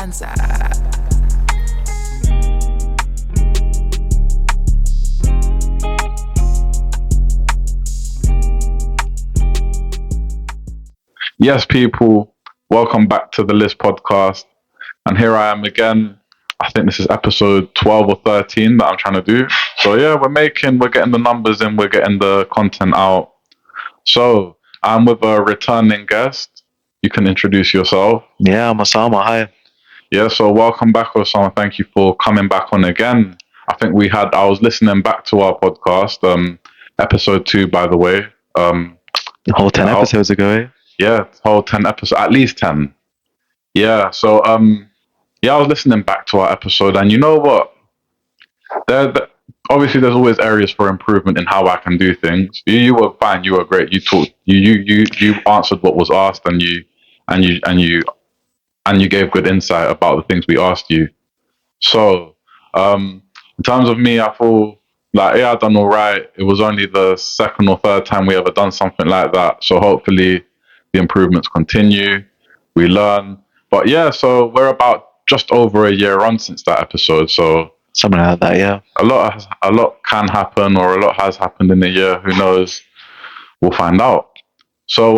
answer. Yes, people, welcome back to the LIS Podcast. And here I am again. I think this is episode 12 or 13 that I'm trying to do. So yeah, we're getting the numbers in, we're getting the content out. So I'm with a returning guest. You can introduce yourself. Yeah, I'm Ossama. Hi. Yeah, so welcome back, Ossama. Thank you for coming back on again. I was listening back to our podcast, episode 2, by the way. The whole 10 episodes ago, eh? Yeah, whole 10 episodes, at least 10. Yeah, so I was listening back to our episode, and you know what? Obviously, there's always areas for improvement in how I can do things. You were fine. You were great. You talked. You answered what was asked, and you gave good insight about the things we asked you. So, in terms of me, I feel like I done all right. It was only the second or third time we ever done something like that. So hopefully, the improvements continue. We learn. But yeah, so we're about just over a year on since that episode. So something like that, yeah. A lot can happen, or a lot has happened in a year. Who knows? We'll find out. So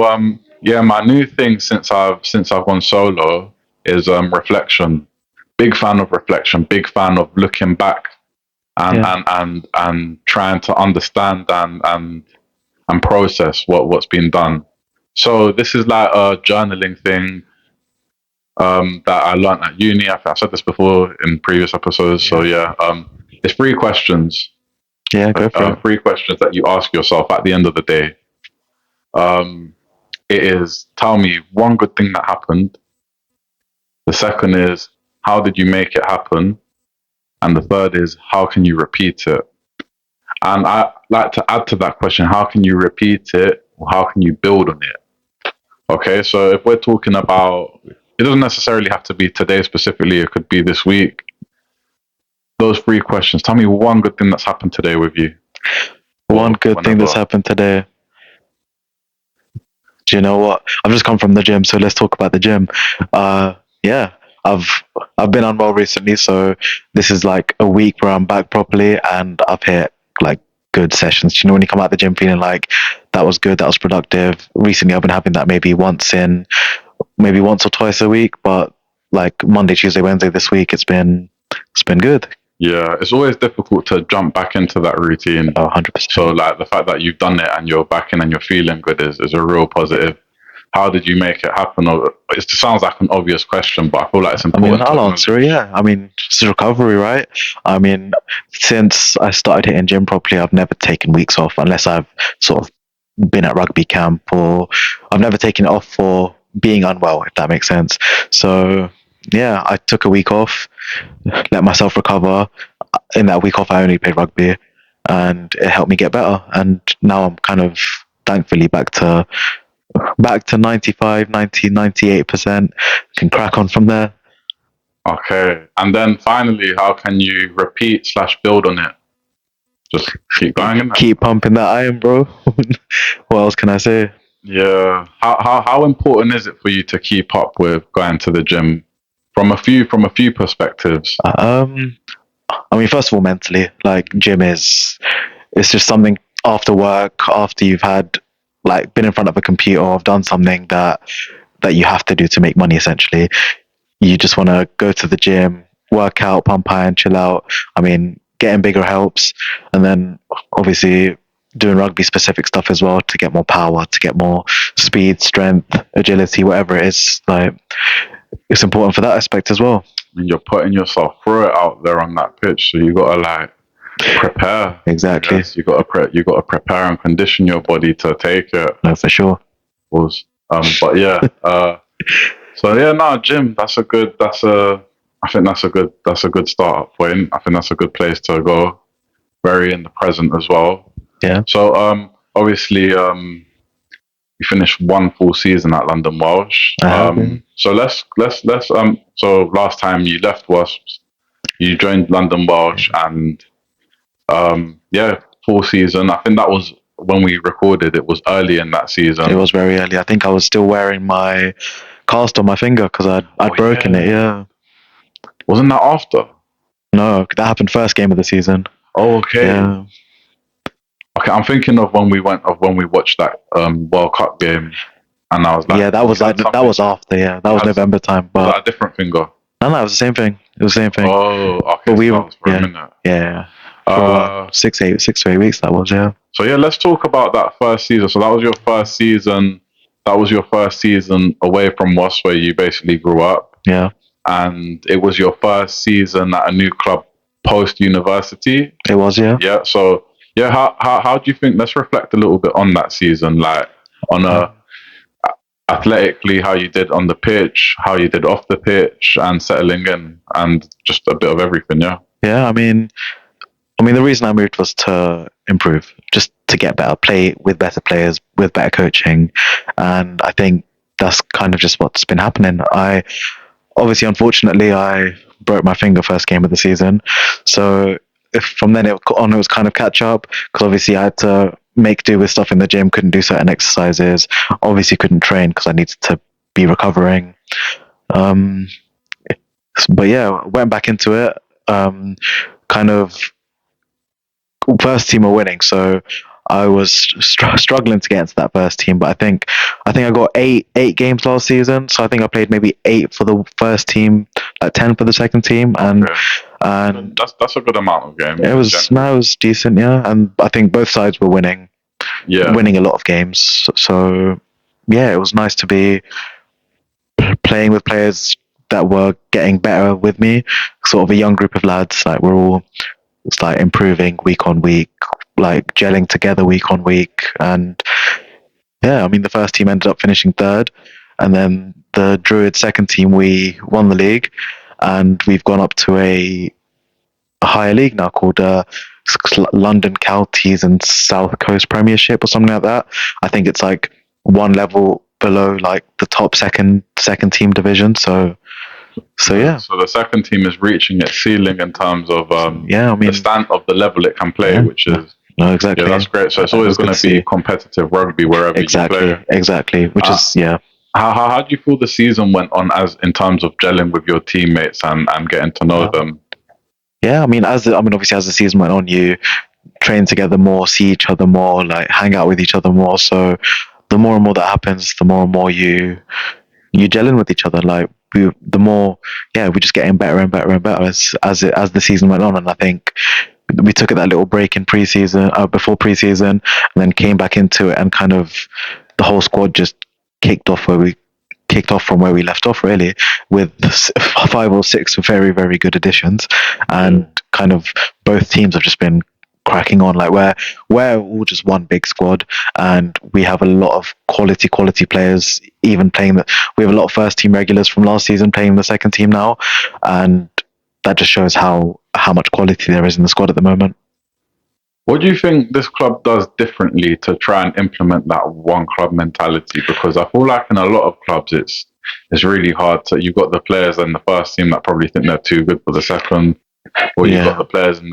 my new thing since I've gone solo is reflection. Big fan of reflection. Big fan of looking back and trying to understand and process what's been done. So this is like a journaling thing that I learned at uni. I've said this before in previous episodes. So it's 3 questions. Yeah, go for it. 3 questions that you ask yourself at the end of the day. It is, tell me one good thing that happened. The second is, how did you make it happen? And the third is, how can you repeat it? And I like to add to that question, how can you repeat it? Or how can you build on it? Okay, so if we're talking about, it doesn't necessarily have to be today specifically, it could be this week. Those 3 questions, tell me one good thing that's happened today with you. One good thing that's happened today. Do you know what? I've just come from the gym, so let's talk about the gym. I've been unwell recently, so this is like a week where I'm back properly, and I've hit like good sessions. You know, when you come out the gym feeling like that was good, that was productive. Recently I've been having that maybe once or twice a week, but like Monday, Tuesday, Wednesday this week it's been good. Yeah, it's always difficult to jump back into that routine. 100%. So like the fact that you've done it and you're back in and you're feeling good is a real positive. How did you make it happen? It sounds like an obvious question, but I feel like it's important. I'll answer it, yeah. It's recovery, right? Since I started hitting gym properly, I've never taken weeks off unless I've sort of been at rugby camp, or I've never taken it off for being unwell, if that makes sense. So yeah, I took a week off, let myself recover. In that week off, I only played rugby, and it helped me get better. And now I'm kind of thankfully back to 95, 90, 98%. Can crack on from there. Okay, and then finally, how can you repeat / build on it? Just keep going in that. Keep pumping that iron, bro. What else can I say? Yeah. How important is it for you to keep up with going to the gym from a few perspectives? First of all, mentally, like gym it's just something after work, after you've had like been in front of a computer or done something that you have to do to make money. Essentially, you just want to go to the gym, work out, pump iron, chill out. Getting bigger helps, and then obviously doing rugby specific stuff as well to get more power, to get more speed, strength, agility, whatever it is. Like, it's important for that aspect as well. And you're putting yourself through it out there on that pitch, so you gotta like prepare. Exactly. Yes, you gotta prepare and condition your body to take it. No, for sure. But yeah. Gym. I think that's a good start point. I think that's a good place to go. Very in the present as well. Yeah. So obviously you finished 1 full season at London Welsh. So let's so last time you left Wasps, you joined London Welsh, and full season. I think that was when we recorded. It was early in that season. It was very early. I think I was still wearing my cast on my finger because I'd broken it. Yeah. Wasn't that after? No, that happened first game of the season. Oh, okay. Yeah. Okay, I'm thinking of when we watched that World Cup game, and I was like, Yeah, that was we had like that something. was after. Yeah, that We was had November time. Was But that a different finger? no, it was the same thing. It was the same thing. Oh, okay. But we So were, that was for a yeah, minute. yeah, for Uh, 6 to 8 weeks. That was, yeah. so yeah, let's talk about that first season. So that was your first season. That was your first season away from Wasp, where you basically grew up, Yeah, and it was your first season at a new club post university. it was, yeah. Yeah. So yeah, how do you think? Let's reflect a little bit on that season, like on a athletically, how you did on the pitch, how you did off the pitch, and settling in, and just a bit of everything. Yeah. Yeah, I mean, the reason I moved was to improve, just to get better, play with better players, with better coaching, and I think that's kind of just what's been happening. Obviously, unfortunately, I broke my finger first game of the season, so if from then on it was kind of catch up, because obviously I had to make do with stuff in the gym, couldn't do certain exercises, obviously couldn't train because I needed to be recovering. Um, but yeah, went back into it. Kind of first team were winning, so I was struggling to get into that first team. But I think I got eight games last season, so I think I played maybe 8 for the first team, like 10 for the second team, and Okay. and That's a good amount of games. it was decent, yeah. And I think both sides were winning Yeah. a lot of games. So yeah, it was nice to be playing with players that were getting better with me, sort of a young group of lads. Like we're all, it's like improving week on week, like gelling together week on week. And yeah, I mean, the first team ended up finishing third, and then the Druid second team, we won the league, and we've gone up to a higher league now called London Counties and South Coast Premiership or something like that. I think it's like one level below like the top second team division. So yeah. So the second team is reaching its ceiling in terms of Yeah, I mean, the stand of the level it can play, yeah, which is no, exactly. yeah, that's great. So it's always That's good going to to be see. competitive rugby wherever you play. Exactly. Which is, yeah. How do you feel the season went on as in terms of gelling with your teammates and getting to know them? Yeah, I mean, obviously, as the season went on, you train together more, see each other more, like hang out with each other more. So the more and more that happens, the more and more you gel in with each other. Like the more, yeah, we're just getting better and better and better as the season went on. And I think we took that little break in preseason, before preseason, and then came back into it, and kind of the whole squad just kicked off from where we left off, really, with 5 or 6 very, very good additions, and kind of both teams have just been cracking on. Like we're all just one big squad, and we have a lot of quality players. Even playing we have a lot of first team regulars from last season playing the second team now, and that just shows how much quality there is in the squad at the moment. What do you think this club does differently to try and implement that one club mentality? Because I feel like in a lot of clubs, it's really hard to. You've got the players in the first team that probably think they're too good for the second, or you've got the players in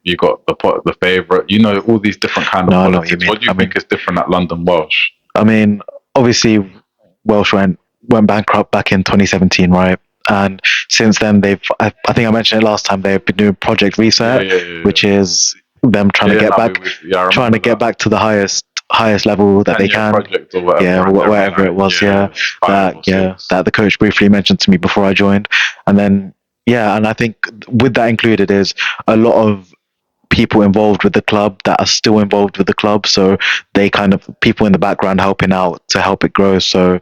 you got the favourite. You know, all these different kind of politics. What do you think is different at London Welsh? I mean, obviously, Welsh went bankrupt back in 2017, right? And since then, I think I mentioned it last time, they've been doing Project Reset, which is them trying to get back to the highest level that they can. Project or whatever, whatever it was. That the coach briefly mentioned to me before I joined, and then and I think with that included is a lot of people involved with the club that are still involved with the club, so they kind of people in the background helping out to help it grow. So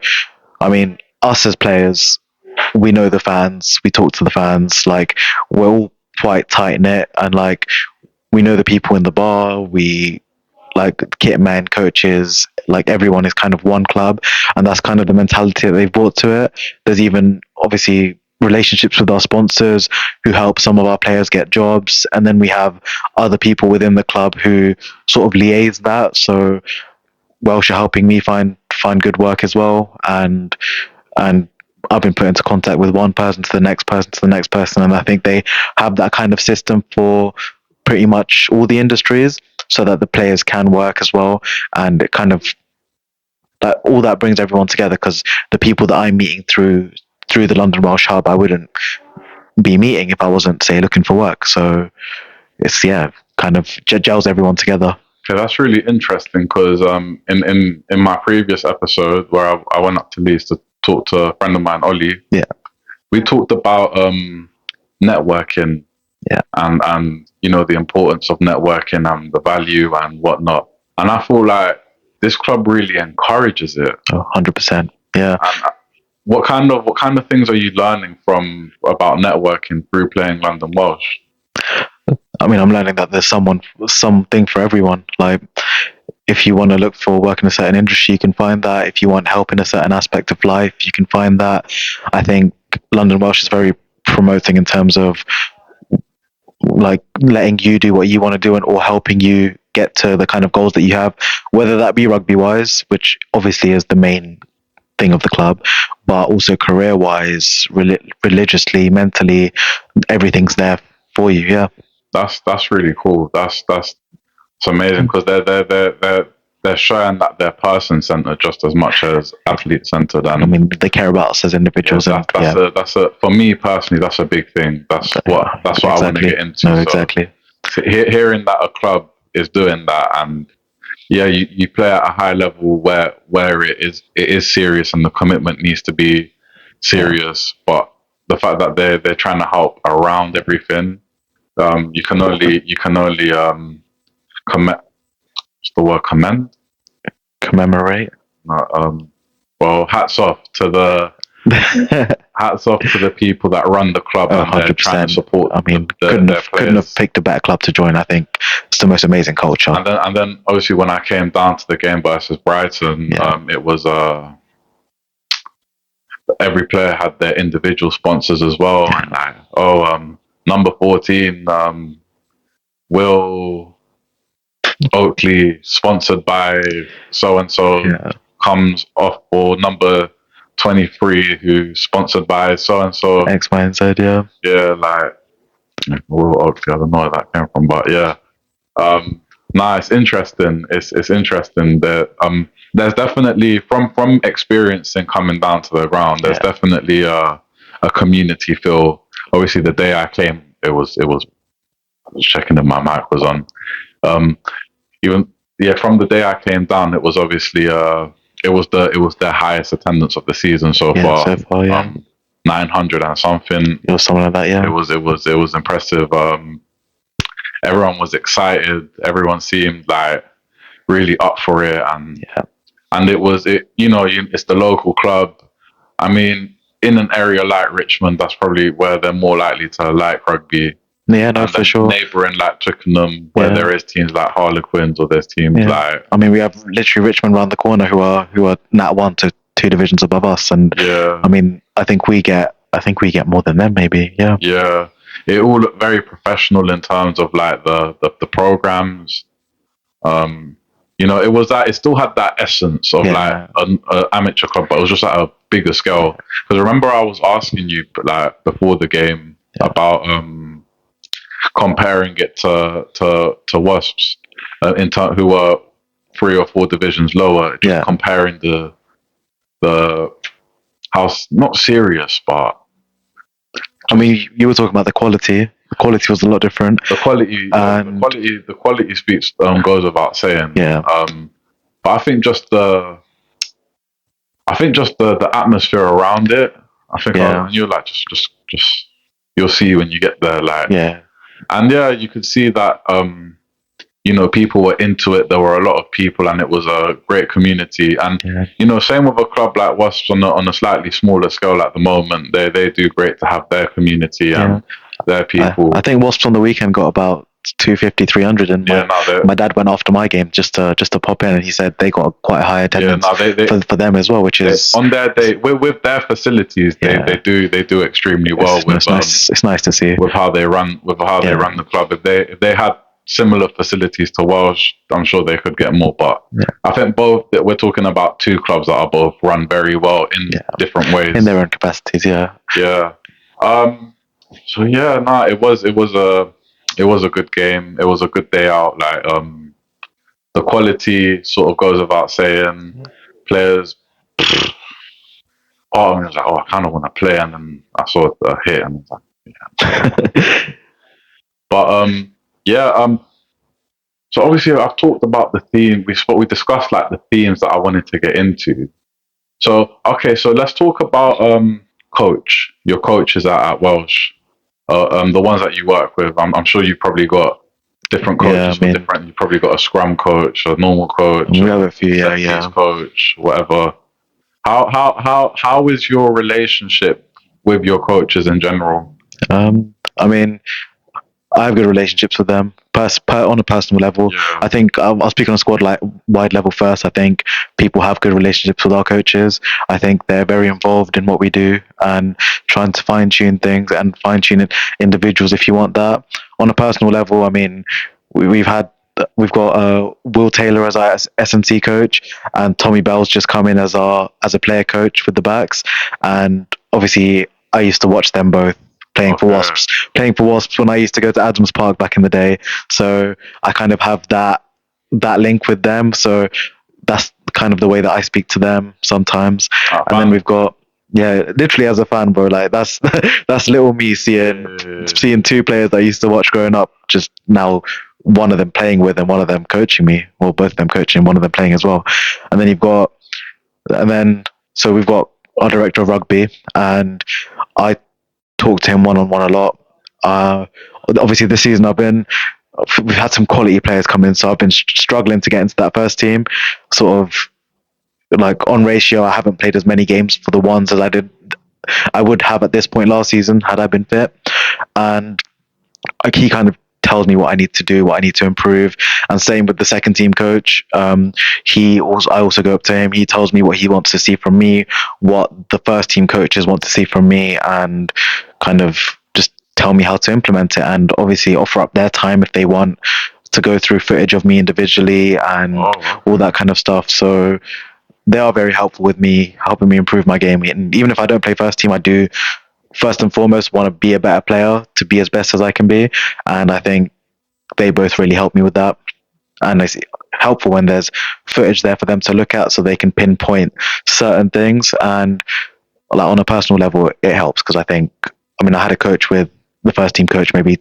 I mean, us as players, we know the fans, we talk to the fans, like we're all quite tight knit, and like we know the people in the bar, we like kit men, coaches, like everyone is kind of one club, and that's kind of the mentality that they've brought to it. There's even obviously relationships with our sponsors who help some of our players get jobs, and then we have other people within the club who sort of liaise that. So Welsh are helping me find good work as well, and I've been put into contact with one person to the next person to the next person, and I think they have that kind of system for pretty much all the industries, so that the players can work as well, and it kind of that all that brings everyone together. Because the people that I'm meeting through the London Welsh hub, I wouldn't be meeting if I wasn't, say, looking for work. So it's kind of gels everyone together. Okay, that's really interesting because in my previous episode where I went up to Leeds to talk to a friend of mine, Ollie, we talked about networking, and the importance of networking and the value and whatnot. And I feel like this club really encourages it. 100%. Yeah. And what kind of things are you learning about networking through playing London Welsh? I mean, I'm learning that there's something for everyone. Like, if you want to look for work in a certain industry, you can find that. If you want help in a certain aspect of life, you can find that. I think London Welsh is very promoting in terms of like letting you do what you want to do or helping you get to the kind of goals that you have, whether that be rugby wise, which obviously is the main thing of the club, but also career wise, religiously, mentally, everything's there for you. Yeah. That's really cool. That's amazing because they're showing that they're person centered just as much as athlete centered. And I mean, they care about us as individuals. That's for me personally, that's a big thing. That's what I want to get into. No, exactly. So hearing that a club is doing that, and you play at a high level where it is serious and the commitment needs to be serious, but the fact that they're trying to help around everything, you can only commemorate. Well, hats off to the people that run the club and 100%. They're trying to support. I mean, couldn't have picked a better club to join. I think it's the most amazing culture. And then obviously when I came down to the game versus Brighton, it was every player had their individual sponsors as well. And number 14, Will Oakley, sponsored by so and so, comes off, or number 23, who's sponsored by so and so. X, Y, and Z. Yeah, like Will Oakley. I don't know where that came from, but it's interesting. It's interesting that there's definitely from experience in coming down to the ground. There's definitely a community feel. Obviously, the day I came, it was. I was checking if my mic was on. From the day I came down, it was obviously it was their highest attendance of the season so far. 900 and something. It was something like that. Yeah. It was impressive. Everyone was excited. Everyone seemed like really up for it, and it's the local club. I mean, in an area like Richmond, that's probably where they're more likely to like rugby. Yeah, no, for sure. Neighbouring like Twickenham, where there is teams like Harlequins, or there's teams like. I mean, we have literally Richmond round the corner who are Nat 1 to 2 divisions above us, and I mean, I think we get more than them, maybe. Yeah. Yeah, it all looked very professional in terms of like the programs. It was that it still had that essence of like an amateur club, but it was just at a bigger scale. Because remember, I was asking you like before the game about comparing it to Wasps who were 3 or 4 divisions lower. Just comparing the house, not serious, but I mean, you were talking about the quality. The quality was a lot different. The quality speaks goes without saying. Yeah. But I think just the atmosphere around it. I think you're like just you'll see when you get there, like and you could see that people were into it. There were a lot of people, and it was a great community. And same with a club like Wasps on a slightly smaller scale at the moment. They do great to have their community and their people. I think Wasps on the weekend got about 250, 300, and my dad went after my game just to pop in, and he said they got quite a high attendance for them as well, which is on their day with their facilities. They do extremely well. It's nice to see with how they run they run the club. If they had similar facilities to Welsh, I'm sure they could get more. But I think we're talking about 2 clubs that are both run very well in different ways, in their own capacities. It was a good game. It was a good day out. Like the quality sort of goes without saying. Players, I was like, I kind of want to play, and then I saw a hit, and But yeah. So obviously, I've talked about the theme. We discussed like the themes that I wanted to get into. So okay, so let's talk about coach. Your coaches at Welsh. The ones that you work with. I'm sure you've probably got different Yeah, coaches I for mean, different. You probably got a scrum coach, a normal coach, we have a a few. Yeah, set piece yeah. coach, whatever. How is your relationship with your coaches in general? I mean, I have good relationships with them. On a personal level, Yeah. I think I'll speak on a squad like wide level first. I think people have good relationships with our coaches. I think they're very involved in what we do and trying to fine tune things and fine tune individuals if you want that. On a personal level, I mean, we've got Will Taylor as our S&C coach, and Tommy Bell's just come in as a player coach with the backs. And obviously, I used to watch them both Okay. playing for Wasps when I used to go to Adams Park back in the day. So I kind of have that link with them. So that's kind of the way that I speak to them sometimes. And then Fun. we've got, yeah, literally as a fan, bro. Like that's that's little me seeing two players that I used to watch growing up. Just now, one of them playing with and one of them coaching me, or both of them coaching, one of them playing as well. And then and then so we've got our director of rugby, and I talk to him one on one a lot. Uh, Obviously, this season we've had some quality players come in, so I've been struggling to get into that first team. Sort of like on ratio, I haven't played as many games for the ones as I would have at this point last season had I been fit. And like he kind of tells me what I need to do, what I need to improve. And same with the second team coach. I also go up to him. He tells me what he wants to see from me, what the first team coaches want to see from me, and kind of just tell me how to implement it. And obviously offer up their time if they want to go through footage of me individually and all that kind of stuff. So they are very helpful with me, helping me improve my game. And even if I don't play first team, I do first and foremost want to be a better player, to be as best as I can be. And I think they both really help me with that. And it's helpful when there's footage there for them to look at so they can pinpoint certain things. And like on a personal level, it helps because I mean, I had a coach with the first team coach maybe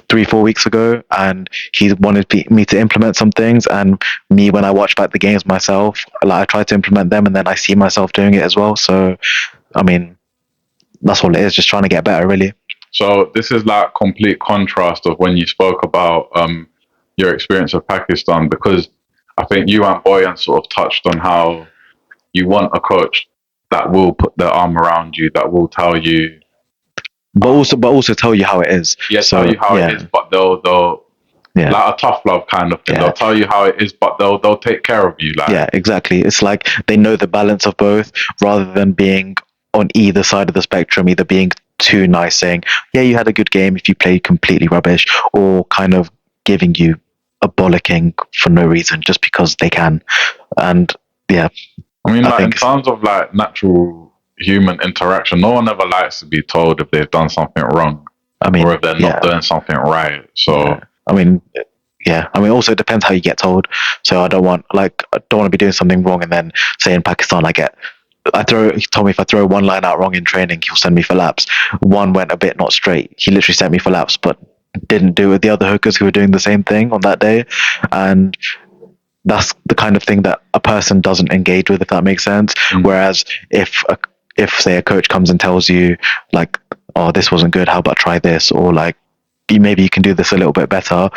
3-4 weeks ago, and he wanted me to implement some things. And me, when I watch back the games myself, like I try to implement them, and then I see myself doing it as well. So, I mean, that's all it is, just trying to get better, really. So this is like complete contrast of when you spoke about your experience of Pakistan, because I think you and Boyan sort of touched on how you want a coach that will put their arm around you, that will tell you, But also tell you how it is. yeah, So tell you how yeah, it is, but they'll yeah, like a tough love kind of thing. yeah. They'll tell you how it is, but they'll take care of you. Like, Yeah, exactly. It's like they know the balance of both rather than being on either side of the spectrum, either being too nice, saying, yeah, you had a good game if you played completely rubbish, or kind of giving you a bollocking for no reason just because they can. And yeah, I mean, I like in think, terms of like natural human interaction, no one ever likes to be told if they've done something wrong I or mean, if they're not yeah, doing something right. yeah. So I mean, yeah. I mean, also it depends how you get told. So I don't want to be doing something wrong and then say in Pakistan he told me if I throw one line out wrong in training, he'll send me for laps. One went a bit not straight. He literally sent me for laps, but didn't do it with the other hookers who were doing the same thing on that day. And that's the kind of thing that a person doesn't engage with, if that makes sense. Whereas if say a coach comes and tells you like, oh, this wasn't good, how about try this, or like maybe you can do this a little bit better,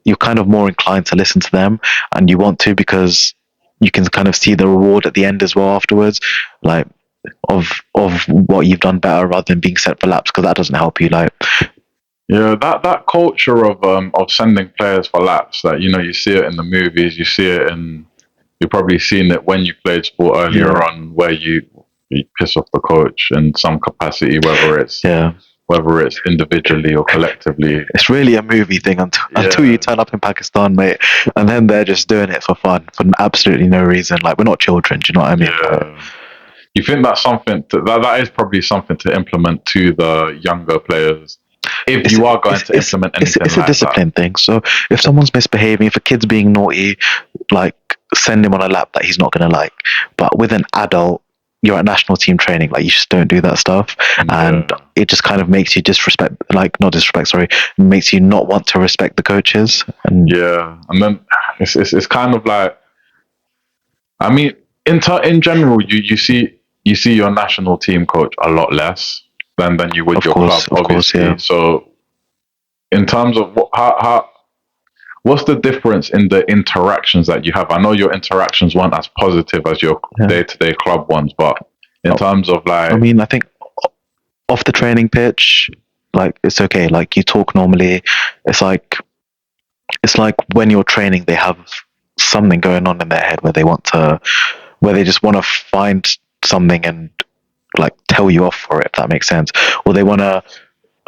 you're kind of more inclined to listen to them, and you want to because you can kind of see the reward at the end as well afterwards, like of what you've done better rather than being set for laps, because that doesn't help you. Like, yeah, that culture of sending players for laps, that you see it in the movies, you see it in, you've probably seen it when you played sport earlier Yeah. on, where you piss off the coach in some capacity, yeah, whether it's individually or collectively. it's really a movie thing until you turn up in Pakistan, mate, and then they're just doing it for fun for absolutely no reason. Like, we're not children, do you know what I mean? Yeah. You think that's something that is probably something to implement to the younger players, if you are going to implement anything It's a like discipline thing. So if someone's misbehaving, if a kid's being naughty, like, send him on a lap that he's not going to like. But with an adult, you're at national team training, like you just don't do that stuff, and it just kind of makes you not disrespect, sorry, makes you not want to respect the coaches. And and then it's kind of like, I mean, in general, you see your national team coach a lot less than you would of your course, club, obviously. yeah. So, in terms of what's the difference in the interactions that you have? I know your interactions weren't as positive as your day-to-day club ones, but in terms of like, I mean, I think off the training pitch, like it's okay. Like you talk normally. It's like when you're training, they have something going on in their head where they just want to find something and like tell you off for it, if that makes sense. Or they want to.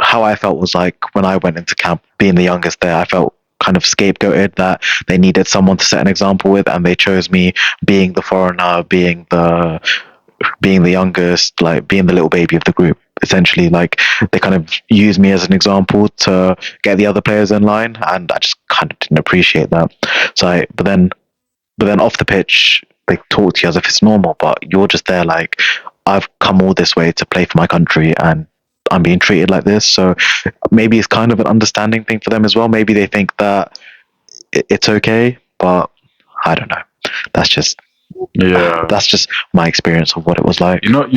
How I felt was like when I went into camp, being the youngest there, I felt kind of scapegoated that they needed someone to set an example with, and they chose me, being the foreigner, being the youngest, like being the little baby of the group. Essentially, like they kind of used me as an example to get the other players in line, and I just kind of didn't appreciate that. But then off the pitch, they talk to you as if it's normal, but you're just there like, I've come all this way to play for my country, and I'm being treated like this. So maybe it's kind of an understanding thing for them as well. Maybe they think that it's okay, but I don't know. That's just my experience of what it was like. You know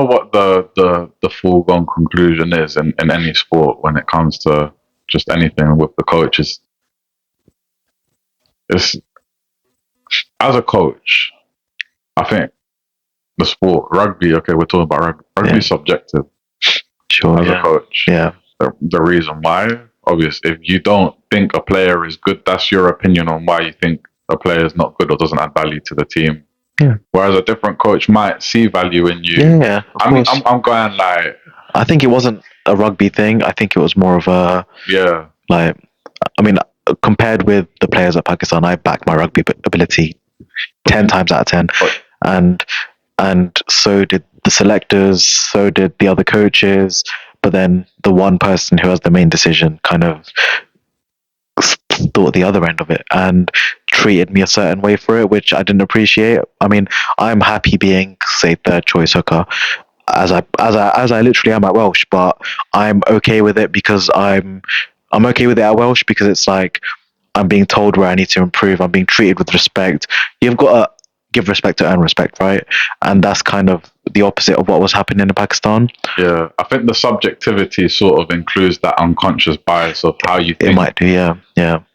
what the foregone conclusion is in any sport when it comes to just anything with the coaches. It's, as a coach, I think the sport, rugby, okay, we're talking about rugby. Rugby's subjective. Sure. As a coach. Yeah. The reason why, obviously, if you don't think a player is good, that's your opinion on why you think a player is not good or doesn't add value to the team. Yeah. Whereas a different coach might see value in you. Yeah. I mean, I'm going like, I think it wasn't a rugby thing. I think it was more of a like. I mean, compared with the players at Pakistan, I back my rugby ability 10 times out of 10, and so did the selectors, so did the other coaches. But then the one person who has the main decision kind of thought the other end of it and treated me a certain way for it, which I didn't appreciate. I mean, I'm happy being, say, third choice hooker, as I literally am at Welsh, but I'm okay with it because I'm okay with it at Welsh because it's like I'm being told where I need to improve. I'm being treated with respect. You've got to give respect to earn respect, right? And that's kind of the opposite of what was happening in Pakistan. Yeah, I think the subjectivity sort of includes that unconscious bias of how you think. It might do, yeah.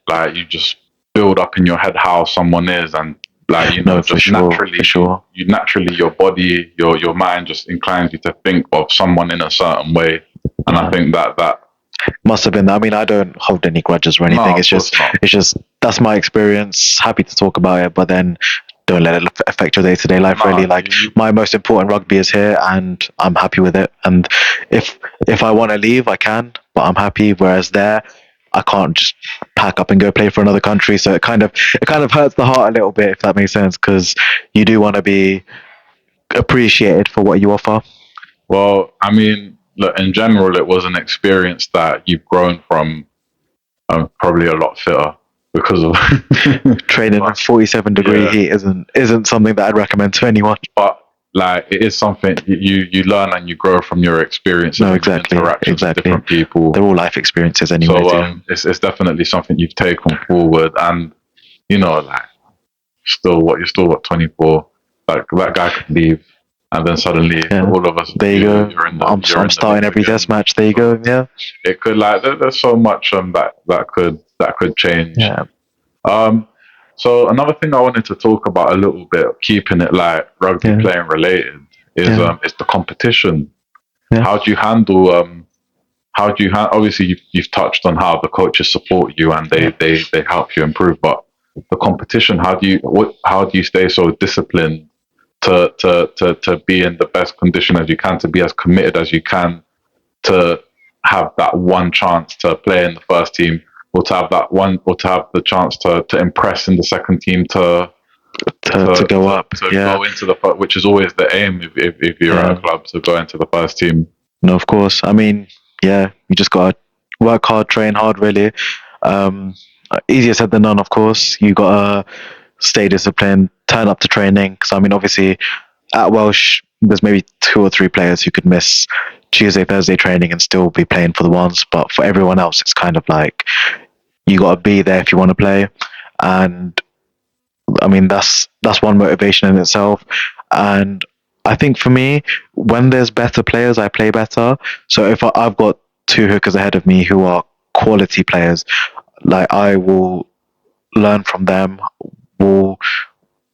Like you just build up in your head how someone is, and like naturally, your body, your mind just inclines you to think of someone in a certain way, and I think that must have been that. I mean, I don't hold any grudges or anything. It's just that's my experience. Happy to talk about it, but then don't let it affect your day-to-day life. Really, like my most important rugby is here, and I'm happy with it. And if I want to leave, I can, but I'm happy. Whereas there, I can't just pack up and go play for another country. So it kind of hurts the heart a little bit, if that makes sense, because you do want to be appreciated for what you offer. Well, I mean, look, in general, it was an experience that you've grown from. Probably a lot fitter because of training in 47-degree heat isn't something that I'd recommend to anyone. But like, it is something you learn and you grow from your experiences. No, exactly. Interactions with different people. They're all life experiences anyway. So it's definitely something you've taken forward, and like you're still what, 24. Like that guy could leave, and then suddenly all of us. There you go. I'm starting every test match. There you go. Yeah. It could there's so much that could change. Yeah. So another thing I wanted to talk about a little bit, keeping it like rugby playing related, is the competition. Yeah. How do you handle obviously you've touched on how the coaches support you and they help you improve, but the competition, how do you stay so disciplined to be in the best condition as you can, to be as committed as you can, to have that one chance to play in the first team, or to have the chance to impress in the second team, to go up, go into the first, which is always the aim if you're at a club, to go into the first team. No, of course. I mean, you just gotta work hard, train hard, really. Easier said than done, of course. You gotta stay disciplined, turn up to training, because I mean, obviously at Welsh, there's maybe 2 or 3 players who could miss Tuesday, Thursday training and still be playing for the ones. But for everyone else, it's kind of like you got to be there if you want to play. And I mean, that's one motivation in itself. And I think for me, when there's better players, I play better. So if I've got 2 hookers ahead of me who are quality players, like I will learn from them. Will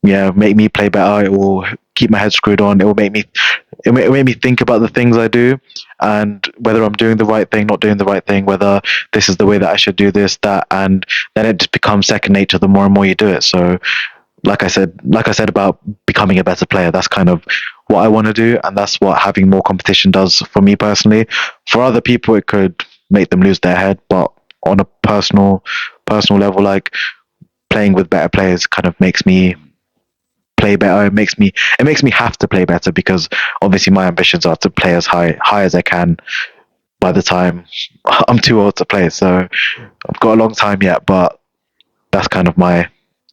make me play better. It will keep my head screwed on. It will make me think about the things I do and whether I'm doing the right thing, not doing the right thing, whether this is the way that I should do this, that, and then it just becomes second nature the more and more you do it. So like I said about becoming a better player, that's kind of what I want to do, and that's what having more competition does for me personally. For other people, it could make them lose their head, but on a personal level, like playing with better players kind of makes me play better. It makes me have to play better because obviously my ambitions are to play as high as I can by the time I'm too old to play. So I've got a long time yet, but that's kind of my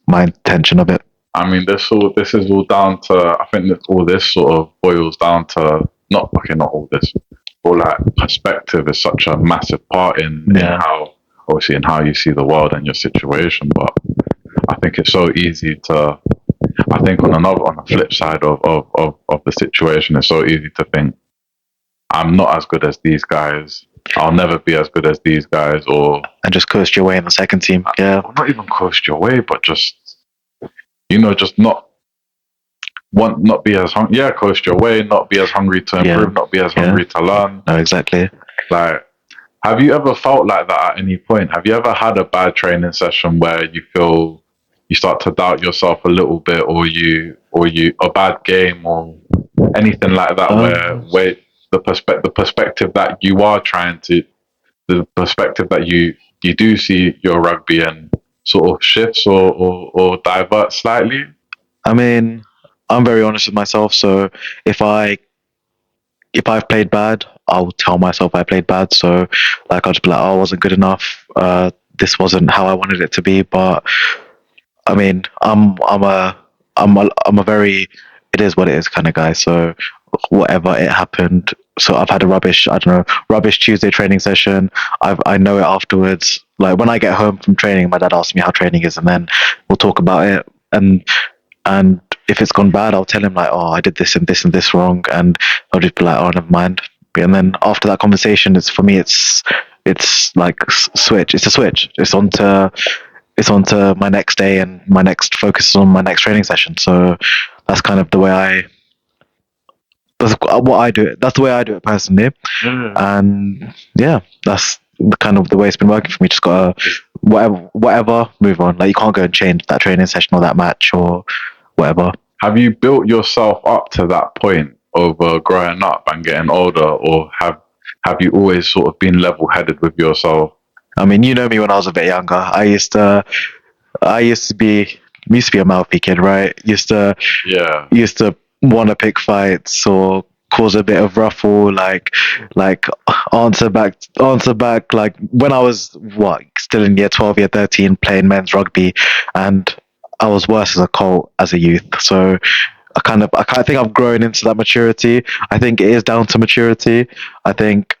intention of it. I mean, this is all down to. I think that all this sort of boils down to not all this, but like perspective is such a massive part in how obviously in how you see the world and your situation. But I think it's so easy to. I think on the flip side of the situation, it's so easy to think I'm not as good as these guys. I'll never be as good as these guys, or And just coast your way in the second team. Yeah. well, not even coast your way, but just just not be as hungry. Yeah, coast your way, not be as hungry to improve, not be as hungry to learn. No, exactly. Like, have you ever felt like that at any point? Have you ever had a bad training session where you feel you start to doubt yourself a little bit, or a bad game, or anything like that, where the perspective that you are trying to, the perspective that you do see your rugby and sort of shifts or diverts slightly? I mean, I'm very honest with myself. So if I've played bad, I'll tell myself I played bad. So like I'll just be like, oh, I wasn't good enough. This wasn't how I wanted it to be. But I mean, I'm a very it is what it is kind of guy. So whatever it happened. So I've had a rubbish Tuesday training session. I know it afterwards. Like when I get home from training, my dad asks me how training is, and then we'll talk about it. And if it's gone bad, I'll tell him like, oh, I did this and this and this wrong, and I'll just be like, oh, never mind. And then after that conversation, it's for me, it's like switch. It's a switch. It's onto my next day, and my next focus is on my next training session. So that's kind of the way that's what I do it. That's the way I do it personally. And yeah, that's kind of the way it's been working for me. Just gotta whatever, move on. Like you can't go and change that training session or that match or whatever. Have you built yourself up to that point over growing up and getting older, or have you always sort of been level-headed with yourself? I mean, you know me when I was a bit younger. I used to be a mouthy kid, right? Used to want to pick fights or cause a bit of ruffle, like answer back. Like when I was still in year 12, year 13, playing men's rugby, and I was worse as a colt as a youth. So I think I've grown into that maturity. I think it is down to maturity. I think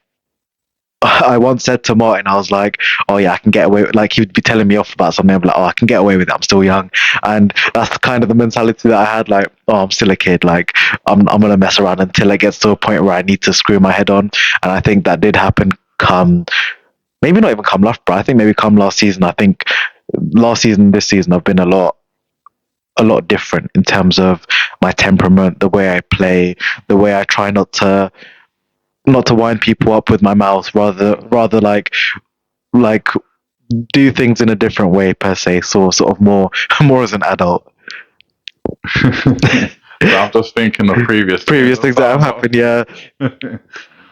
I once said to Martin, I was like, "Oh yeah, I can get away with." Like he'd be telling me off about something, I'm like, "Oh, I can get away with it. I'm still young," and that's kind of the mentality that I had. Like, "Oh, I'm still a kid. Like, I'm gonna mess around until it gets to a point where I need to screw my head on." And I think that did happen. Maybe not even come Loughborough. I think maybe come last season. I think last season, this season, I've been a lot different in terms of my temperament, the way I play, the way I try not to wind people up with my mouth, rather like do things in a different way per se. So sort of more as an adult. I'm just thinking of previous things that have happened. Yeah,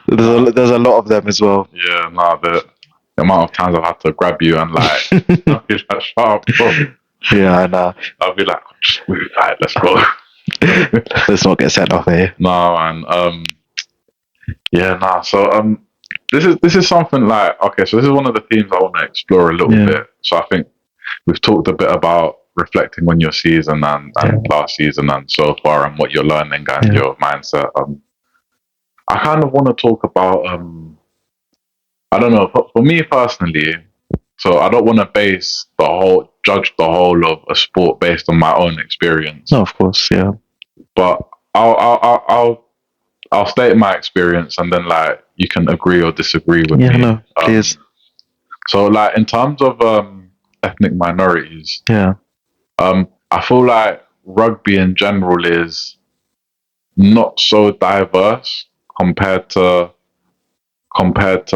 there's a lot of them as well. Yeah, the amount of times I've had to grab you and like, I'll be like, shut up, bro. Yeah, I know. I'll be like, right, let's go. Let's not get sent off here. No, and yeah, nah. So this is something like, okay, so this is one of the themes I want to explore a little bit. So I think we've talked a bit about reflecting on your season and last season and so far and what you're learning and your mindset. I kind of want to talk about I don't know, for me personally, so I don't want to judge the whole of a sport based on my own experience. No, of course, yeah. But I'll state my experience and then like you can agree or disagree with me. No, please. So like in terms of ethnic minorities, I feel like rugby in general is not so diverse compared to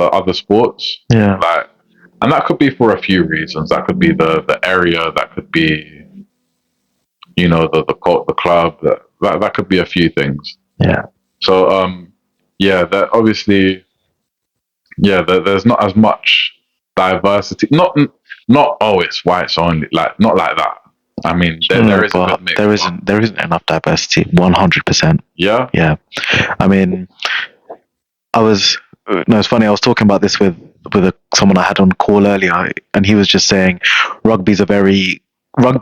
other sports. Like, and that could be for a few reasons. That could be the area. That could be, you know, the club. That could be a few things. So that obviously, there's not as much diversity. Not oh, it's whites only. Like not like that. I mean, there is a good mix. There isn't enough diversity. 100%. Yeah. I mean, it's funny. I was talking about this with someone I had on call earlier, and he was just saying rugby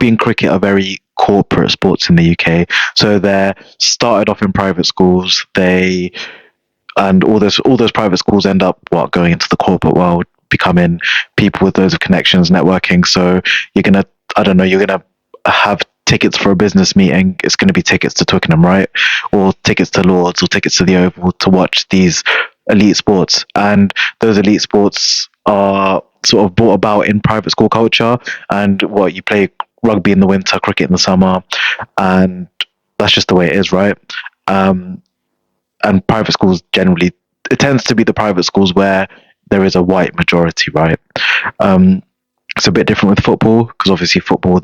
and cricket are very corporate sports in the UK. So they're started off in private schools. And all those private schools end up going into the corporate world, becoming people with loads of connections, networking. So you're gonna have tickets for a business meeting. It's gonna be tickets to Twickenham, right? Or tickets to Lords, or tickets to the Oval to watch these elite sports. And those elite sports are sort of brought about in private school culture. And you play rugby in the winter, cricket in the summer, and that's just the way it is, right? And private schools generally, it tends to be the private schools where there is a white majority, right? It's a bit different with football, because obviously football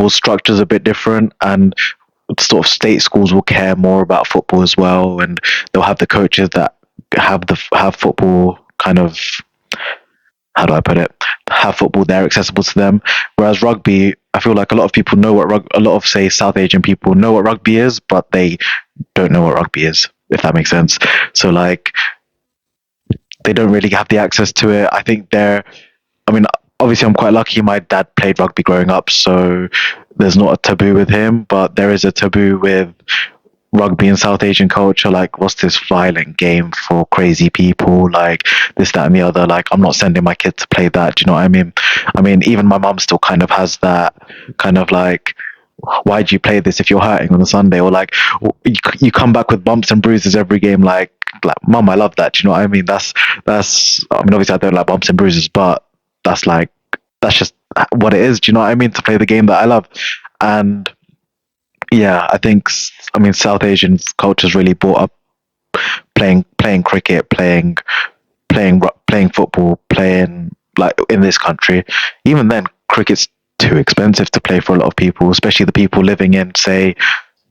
structures a bit different, and sort of state schools will care more about football as well, and they'll have the coaches that have football kind of, how do I put it, have football there accessible to them. Whereas rugby, I feel like a lot of people know a lot of, say, South Asian people know what rugby is, but they don't know what rugby is, if that makes sense. So like, they don't really have the access to it. I think obviously I'm quite lucky. My dad played rugby growing up, so there's not a taboo with him, but there is a taboo with rugby in South Asian culture. Like, what's this violent game for crazy people? Like this, that, and the other. Like, I'm not sending my kid to play that. Do you know what I mean? I mean, even my mum still kind of has that kind of like, why do you play this if you're hurting on a Sunday? Or like, you come back with bumps and bruises every game. Like, mum, I love that. Do you know what I mean? That's. I mean, obviously, I don't like bumps and bruises, but that's just what it is. Do you know what I mean? To play the game that I love. And I think, South Asian culture is really brought up playing cricket, playing football, playing, like, in this country. Even then, cricket's too expensive to play for a lot of people, especially the people living in, say,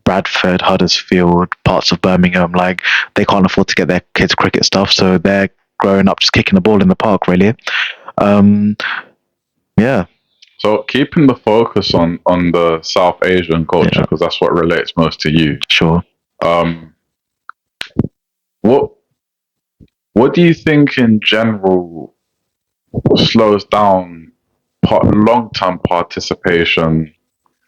Bradford, Huddersfield, parts of Birmingham. Like, they can't afford to get their kids cricket stuff, so they're growing up just kicking the ball in the park, really. So keeping the focus on the South Asian culture, because that's what relates most to you. Sure. What do you think in general slows down long-term participation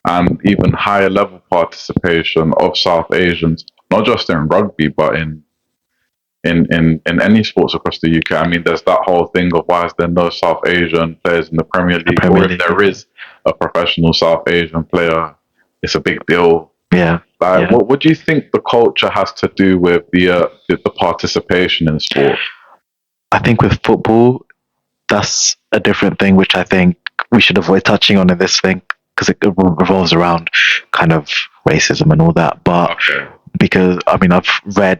and even higher level participation of South Asians, not just in rugby, but in any sports across the UK? I mean, there's that whole thing of why is there no South Asian players in the Premier League? Or if there is a professional South Asian player, it's a big deal. What do you think the culture has to do with the participation in sport? I think with football, that's a different thing, which I think we should avoid touching on in this thing, because it revolves around kind of racism and all that. But because, I've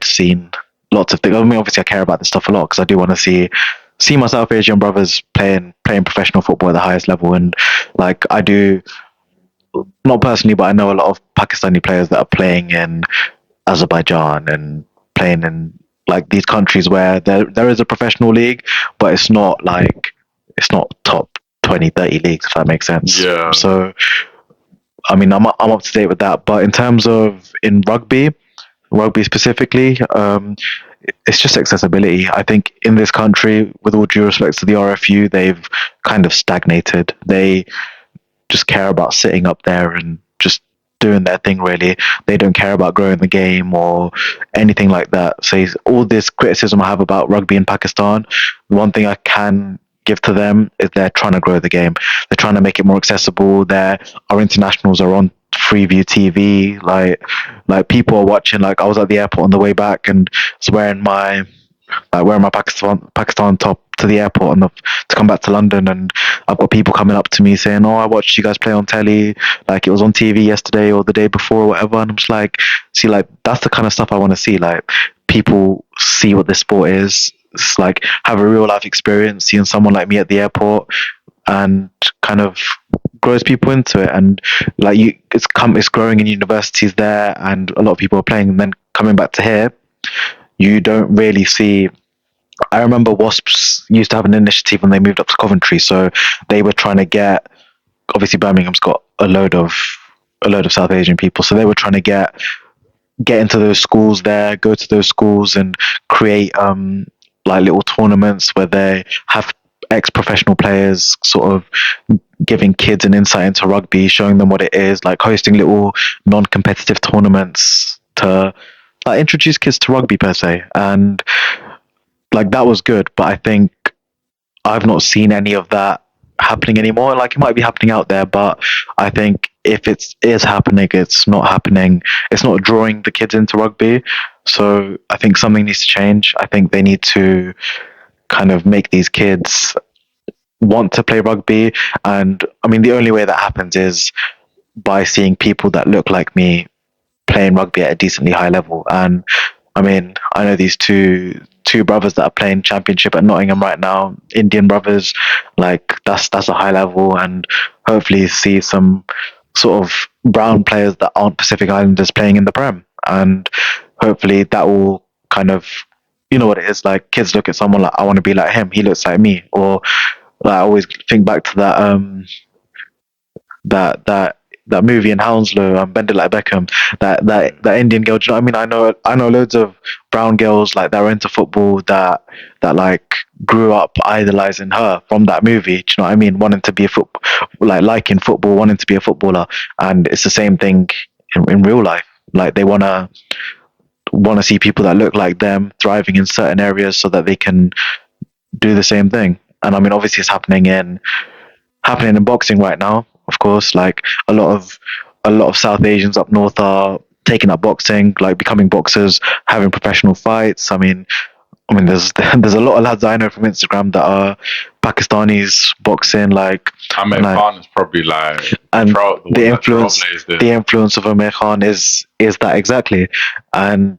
seen lots of things. Obviously I care about this stuff a lot, because I do want to see my South Asian brothers playing professional football at the highest level. And like, I do, not personally, but I know a lot of Pakistani players that are playing in Azerbaijan and playing in like these countries where there is a professional league, but it's not top 20, 30 leagues, if that makes sense. So I'm up to date with that. But in terms of in rugby specifically, it's just accessibility. I think in this country, with all due respect to the RFU, they've kind of stagnated. just care about sitting up there and just doing their thing. Really, they don't care about growing the game or anything like that. So all this criticism I have about rugby in Pakistan, one thing I can give to them is they're trying to grow the game. They're trying to make it more accessible. Our internationals are on Freeview TV. Like people are watching. Like I was at the airport on the way back and was wearing my Pakistan top to the airport to come back to London, and I've got people coming up to me saying, "Oh, I watched you guys play on telly. Like it was on TV yesterday or the day before or whatever." And I'm just like, see, like that's the kind of stuff I want to see. Like people see what this sport is. It's like have a real life experience, seeing someone like me at the airport, and kind of grows people into it. And like it's growing in universities there, and a lot of people are playing. And then coming back to here, you don't really see. I remember Wasps used to have an initiative when they moved up to Coventry, so they were trying to get. Obviously, Birmingham's got a load of South Asian people, so they were trying to get into those schools there, go to those schools, and create like little tournaments where they have ex-professional players sort of giving kids an insight into rugby, showing them what it is, like hosting little non-competitive tournaments to like introduce kids to rugby per se. And like that was good, but I think I've not seen any of that happening anymore. Like it might be happening out there, but I think if it is happening, it's not happening. It's not drawing the kids into rugby. So I think something needs to change. I think they need to kind of make these kids want to play rugby. And I mean, the only way that happens is by seeing people that look like me playing rugby at a decently high level. And I mean, I know these two brothers that are playing championship at Nottingham right now, Indian brothers. Like that's a high level, and hopefully see some sort of brown players that aren't Pacific Islanders playing in the Prem, and hopefully that will kind of, you know what it is, like kids look at someone like, I want to be like him, he looks like me. Or like, I always think back to that movie in Hounslow, Bend It Like Beckham, that Indian girl. Do you know what I mean? I know loads of brown girls like that are into football that like grew up idolizing her from that movie. Do you know what I mean? Wanting to be liking football, wanting to be a footballer, and it's the same thing in real life. Like they wanna see people that look like them thriving in certain areas so that they can do the same thing. And I mean, obviously, it's happening in boxing right now. Of course, like a lot of South Asians up north are taking up boxing, like becoming boxers, having professional fights. I mean, there's a lot of lads I know from Instagram that are Pakistanis boxing. Like Amir Khan is probably like, and the influence of Amir Khan is that exactly. And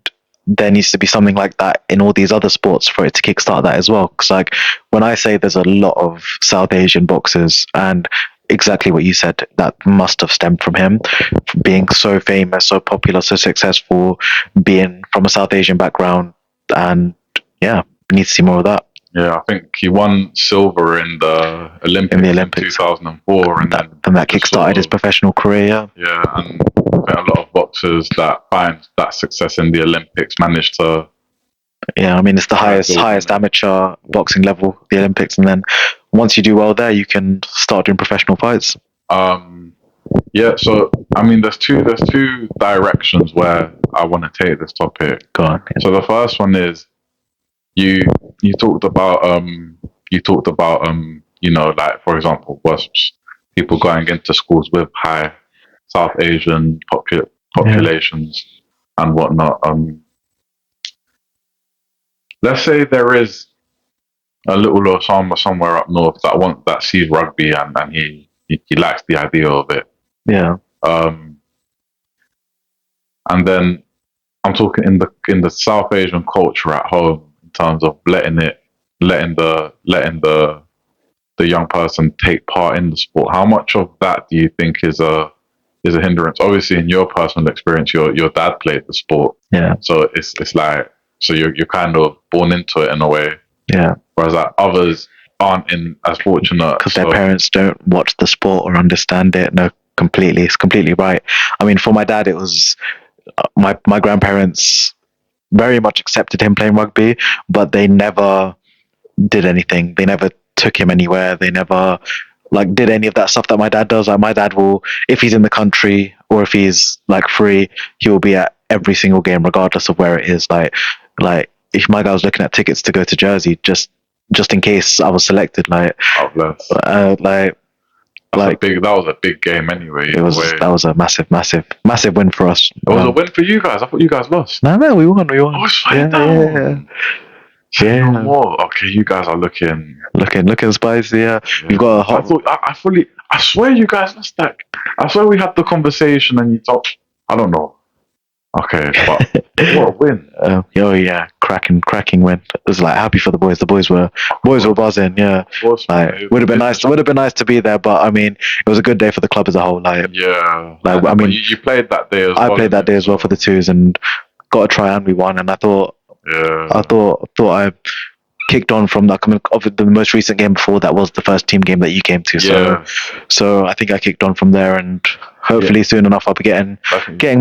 there needs to be something like that in all these other sports for it to kickstart that as well. Because like when I say there's a lot of South Asian boxers, and exactly what you said, that must have stemmed from him being so famous, so popular, so successful, being from a South Asian background. And yeah, we need to see more of that. Yeah, I think he won silver in the Olympics in 2004, and that kickstarted his professional career. Yeah, and I think a lot of boxers that find that success in the Olympics manage to. Yeah, I mean it's the highest amateur boxing level, the Olympics, and then once you do well there, you can start doing professional fights. Yeah, so I mean, there's two directions where I want to take this topic. Go on. So the first one is you talked about you know, like for example, Wasps, people going into schools with high South Asian populations and whatnot. Let's say there is a little Osama somewhere up north that sees rugby and he likes the idea of it. Yeah. And then I'm talking in the South Asian culture at home in terms of letting the young person take part in the sport. How much of that do you think is a hindrance? Obviously, in your personal experience, your dad played the sport. Yeah. So it's like, so you're kind of born into it in a way. Yeah. Whereas like others aren't as fortunate because their parents don't watch the sport or understand it. No, it's completely right. I mean, for my dad, it was my grandparents very much accepted him playing rugby, but they never did anything. They never took him anywhere. They never like did any of that stuff that my dad does. Like my dad will, if he's in the country or if he's like free, he will be at every single game regardless of where it is. Like if my guy was looking at tickets to go to Jersey just in case I was selected. Oh, bless. Like That was a big game anyway. that was a massive win for us. It was a win for you guys. I thought you guys lost. No, we won. Oh, it's fine down. Yeah. No more. Okay, you guys are looking spicy. Yeah, you've got a hot. I swear you guys lost that. I swear we had the conversation and you talked. I don't know. Okay, but what a win! Oh yeah, cracking win. It was like happy for the boys. The boys were buzzing. Yeah, like would have been nice. Would have been nice to be there, but I mean, it was a good day for the club as a whole. Like I mean, you played that day as well. I played that day as well for the twos and got a try and we won. And I thought I kicked on from that. Of the most recent game before that was the first team game that you came to. So I think I kicked on from there, and hopefully soon enough I'll be getting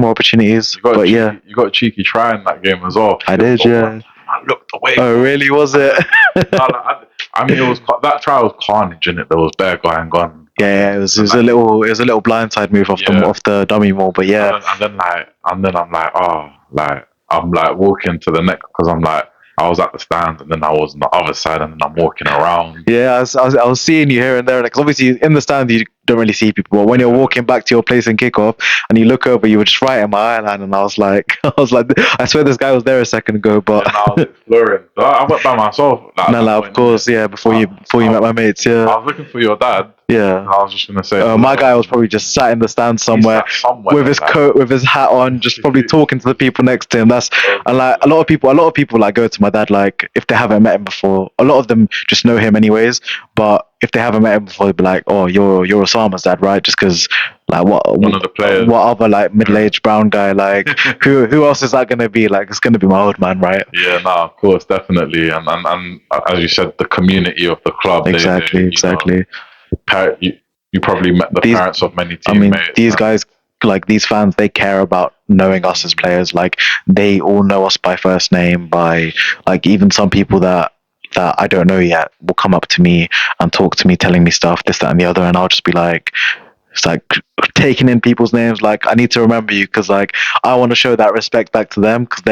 more opportunities. You got a cheeky try in that game as well. I did, yeah. I looked away. Oh, really? Was it? I mean, that try was carnage in it. There was bare going on. Yeah, it was a little blindside move off the dummy maul, but yeah. And then I'm like, I'm like walking to the next because I'm like. I was at the stand and then I was on the other side and then I'm walking around. Yeah, I was seeing you here and there because obviously in the stand you don't really see people. But when you're walking back to your place in kickoff and you look over, you were just right in my eye line, and I was like, I swear this guy was there a second ago, but I was exploring. I went by myself. Of course, yeah. Before you met my mates, yeah. I was looking for your dad. Yeah, I was just gonna say. My guy was probably just sat in the stand somewhere with his coat, with his hat on, just probably talking to the people next to him. And like a lot of people like go to my dad like if they haven't met him before. A lot of them just know him anyways, but if they haven't met him before, they'd be like, "Oh, you're Osama's dad, right?" Just because like one of the players, what other like middle-aged brown guy like who else is that gonna be? Like it's gonna be my old man, right? Yeah, no, of course, definitely, and as you said, the community of the club. Exactly. You probably met the parents of many teammates. I mean, these guys, like these fans, they care about knowing us as players. Like they all know us by first name, by like even some people that I don't know yet will come up to me and talk to me, telling me stuff, this, that, and the other, and I'll just be like, it's like taking in people's names. Like I need to remember you because like I want to show that respect back to them because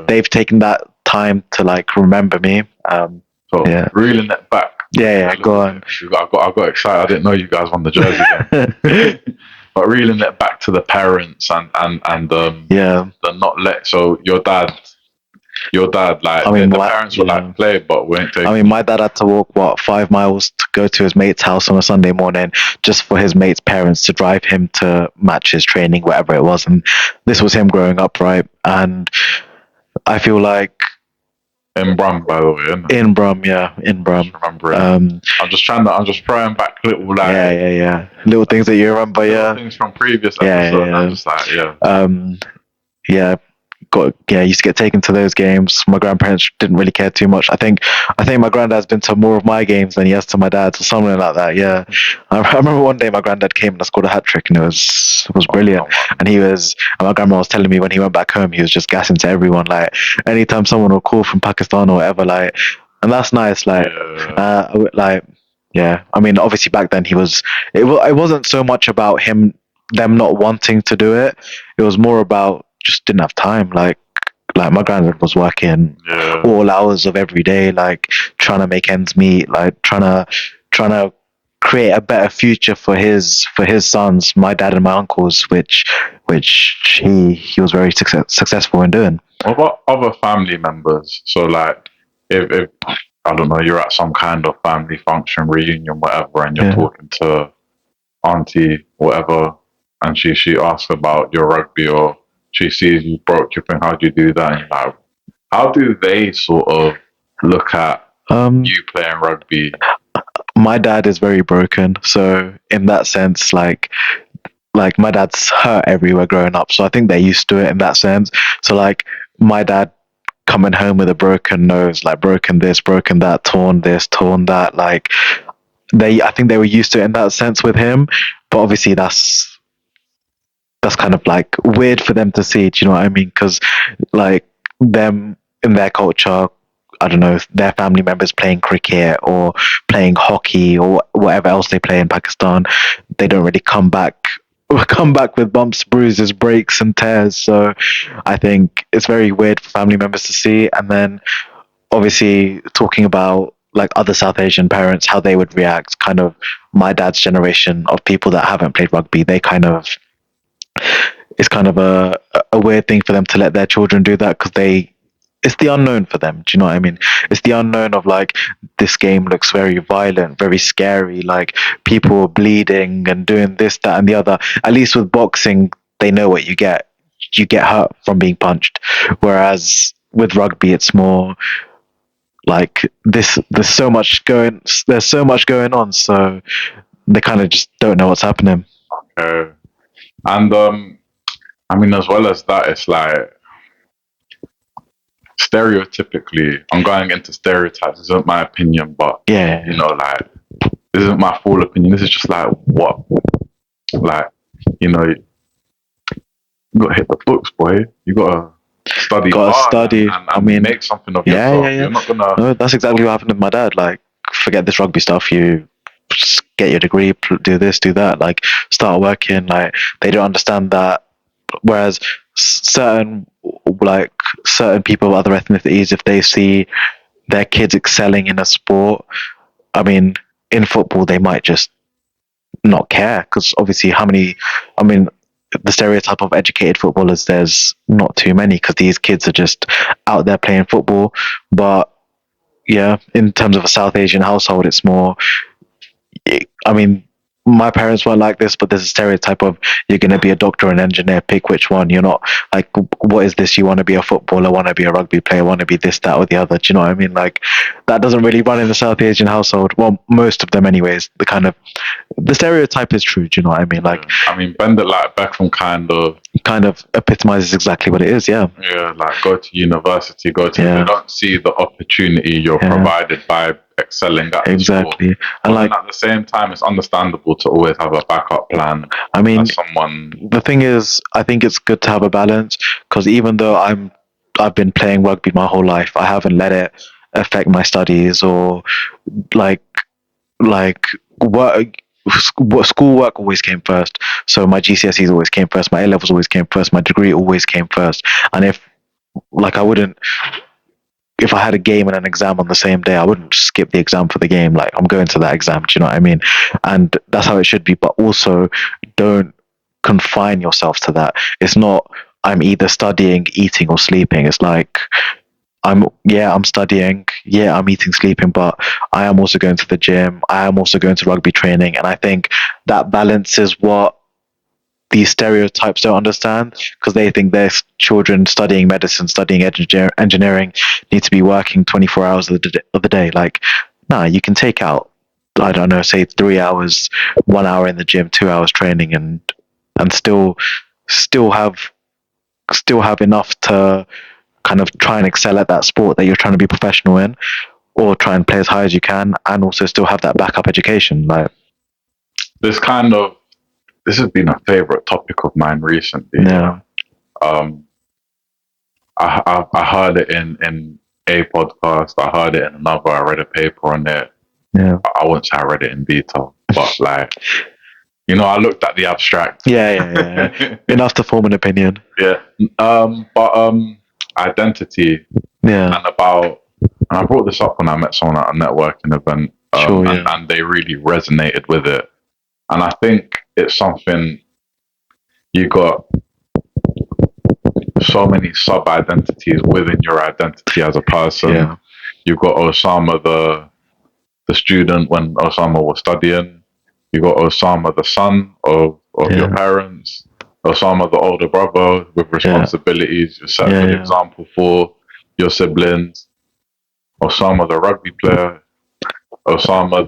they've taken that time to like remember me. Reeling it back. Yeah, go on. I got excited. I didn't know you guys won the jersey. But reeling it back to the parents and the not let. So your dad, like the parents were like play, but weren't taking. I mean, my dad had to walk 5 miles to go to his mate's house on a Sunday morning just for his mate's parents to drive him to matches, training, whatever it was. And this was him growing up, right? And I feel like. In Brum, by the way. Isn't it? In Brum, yeah, in Brum. Remember it. I'm just throwing back little like little things that you remember, things from previous episodes. I'm just like, used to get taken to those games. My grandparents didn't really care too much. I think my granddad's been to more of my games than he has to my dad's or something like that. Yeah, I remember one day my granddad came and I scored a hat trick and it was brilliant. And my grandma was telling me when he went back home he was just gassing to everyone like anytime someone will call from Pakistan or whatever like, and that's nice like. I mean obviously back then it wasn't so much about them not wanting to do it. It was more about just didn't have time. Like my granddad was working all hours of every day, like trying to make ends meet, like trying to create a better future for his sons, my dad and my uncles, which he was very successful in doing. What about other family members? So like if I don't know, you're at some kind of family function, reunion, whatever, and you're talking to auntie, whatever, and she asks about your rugby or she sees you broke, you think, how do you do that? And like, how do they sort of look at you playing rugby? My dad is very broken, so in that sense, like my dad's hurt everywhere growing up, so I think they're used to it in that sense. So like my dad coming home with a broken nose, like broken this, broken that, torn this, torn that, like I think they were used to it in that sense with him, but obviously that's kind of like weird for them to see. Do you know what I mean? Because like them in their culture, I don't know, their family members playing cricket or playing hockey or whatever else they play in Pakistan, they don't really come back with bumps, bruises, breaks, and tears. So I think it's very weird for family members to see. And then obviously talking about like other South Asian parents, how they would react. Kind of my dad's generation of people that haven't played rugby, they kind of, it's kind of a weird thing for them to let their children do that, because it's the unknown for them. Do you know what I mean? It's the unknown of like, this game looks very violent, very scary, like people are bleeding and doing this, that, and the other. At least with boxing, they know what you get. You get hurt from being punched. Whereas with rugby, it's more like this. There's so much going on, so they kind of just don't know what's happening. And I mean, as well as that, it's like stereotypically, I'm going into stereotypes. This isn't my opinion, but Yeah, you know, like, this isn't my full opinion. This is just like what, like, you know, you got to hit the books, boy. You got to study gotta hard study. and I mean, make something of yeah, yourself. yeah, yeah. You're not gonna. No, that's exactly what happened with my dad. Like, forget this rugby stuff. You just get your degree, do this, do that. Like, start working. Like, they don't understand that. Whereas certain people of other ethnicities, if they see their kids excelling in a sport, I mean, in football, they might just not care, because obviously, I mean, the stereotype of educated footballers, there's not too many, because these kids are just out there playing football. But yeah, in terms of a South Asian household, it's more, I mean, my parents weren't like this, but there's a stereotype of, you're going to be a doctor or an engineer, pick which one. You're not like, what is this? You want to be a footballer, want to be a rugby player, want to be this, that, or the other. Do you know what I mean? Like, that doesn't really run in the South Asian household. Well, most of them, anyways. The stereotype is true. Do you know what I mean? Like, I mean, Bend It Like Beckham kind of epitomizes exactly what it is. Yeah. Yeah, like, go to university, Yeah. They don't see the opportunity you're provided by excelling at the sport. Exactly. But And like, then at the same time, it's understandable to always have a backup plan. I mean, As someone, the thing is, I think it's good to have a balance, because even though I've been playing rugby my whole life, I haven't let it affect my studies or like work. Schoolwork always came first. So my GCSEs always came first. My A levels always came first. My degree always came first. And I wouldn't, if I had a game and an exam on the same day, I wouldn't skip the exam for the game. Like, I'm going to that exam. Do you know what I mean? And that's how it should be. But also, don't confine yourself to that. It's not, I'm either studying, eating, or sleeping. It's like, I'm studying, I'm eating, sleeping, but I am also going to the gym. I am also going to rugby training. And I think that balance is what these stereotypes don't understand, because they think their children studying medicine, studying engineering need to be working 24 hours of the day. Like, nah, you can take out, I don't know, say 3 hours, 1 hour in the gym, 2 hours training, and still have enough to kind of try and excel at that sport that you're trying to be professional in, or try and play as high as you can, and also still have that backup education. Like, this has been a favorite topic of mine recently. yeah, I heard it in a podcast. I heard it in another. I read a paper on it. yeah, I wouldn't say I read it in detail, but like, you know, I looked at the abstract. yeah. Enough to form an opinion. Yeah. But identity Yeah, and I brought this up when I met someone at a networking event, Sure, yeah. and they really resonated with it. And I think it's something, you got so many sub identities within your identity as a person. Yeah. You've got Osama, the student when Osama was studying. You got Osama, the son of your parents. Osama, the older brother with responsibilities. You set a good example for your siblings. Osama, the rugby player. Osama,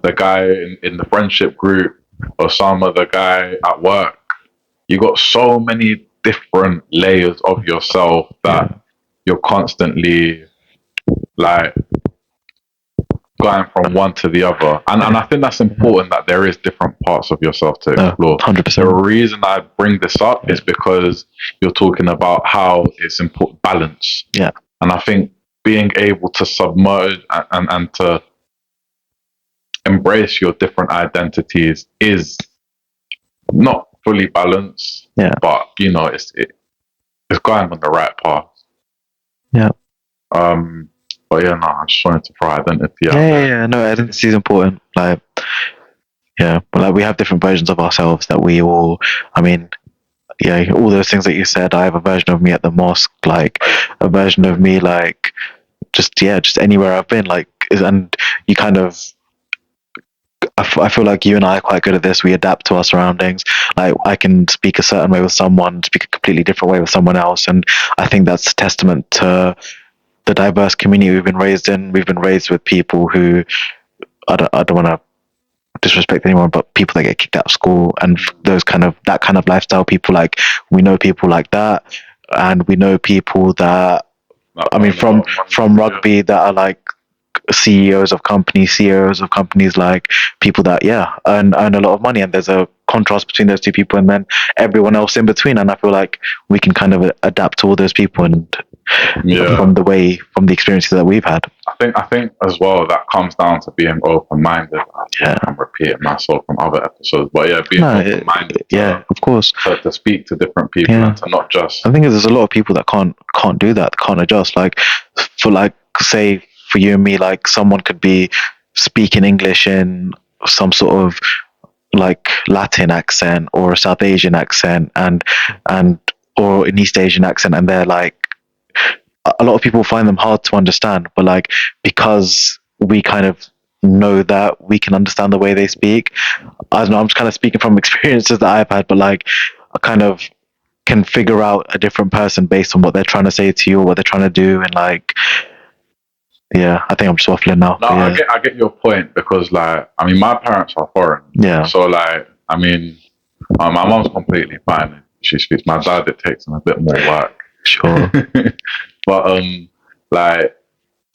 the guy in the friendship group. Osama, the guy at work. You got so many different layers of yourself that you're constantly like going from one to the other, and I think that's important, that there is different parts of yourself to explore. 100%. The reason I bring this up is because you're talking about how it's important balance. Yeah. And I think being able to submerge and to embrace your different identities is not fully balanced, Yeah. but it's going on the right path. Yeah. But yeah, no, I just wanted to throw identity out Yeah, there. yeah, no, identity is important. Like, yeah, but like we have different versions of ourselves that we all. I mean, yeah, all those things that you said. I have a version of me at the mosque, like a version of me, like just anywhere I've been, like, and you kind of. I feel like you and I are quite good at this. We adapt to our surroundings. Like I can speak a certain way with someone, speak a completely different way with someone else, and I think that's a testament to the diverse community we've been raised in. We've been raised with people who I don't want to disrespect anyone, but people that get kicked out of school and that kind of lifestyle. People like we know people like that, and we know people that I mean from rugby that are like CEOs of companies, like people that earn a lot of money, and there's a contrast between those two people and then everyone else in between. And I feel like we can kind of adapt to all those people and from the experiences that we've had. I think as well that comes down to being open-minded. Yeah. I'm repeating myself from other episodes, but being open-minded. Of course. To speak to different people and to not just. I think there's a lot of people that can't do that, can't adjust. Like for say for you and me, like someone could be speaking English in some sort of like Latin accent or a South Asian accent and or an East Asian accent, and they're like, a lot of people find them hard to understand, but like because we kind of know that we can understand the way they speak. I don't know, I'm just kind of speaking from experiences that I've had, but like I kind of can figure out a different person based on what they're trying to say to you or what they're trying to do, and like I think I'm just waffling now. No, I get your point, because like I mean my parents are foreign. Yeah. So like I mean my mom's completely fine. She speaks. My dad, it takes him a bit more work. Sure. But like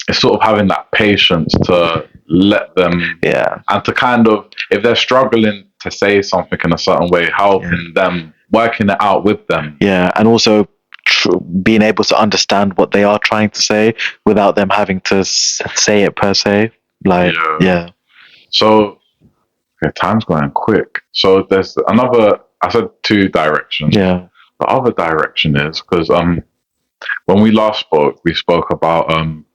it's sort of having that patience to let them and to kind of, if they're struggling to say something in a certain way, helping them, working it out with them. Yeah, and also being able to understand what they are trying to say without them having to say it per se. Like, So, time's going quick. So there's another. I said two directions. Yeah. The other direction is because when we last spoke, we spoke about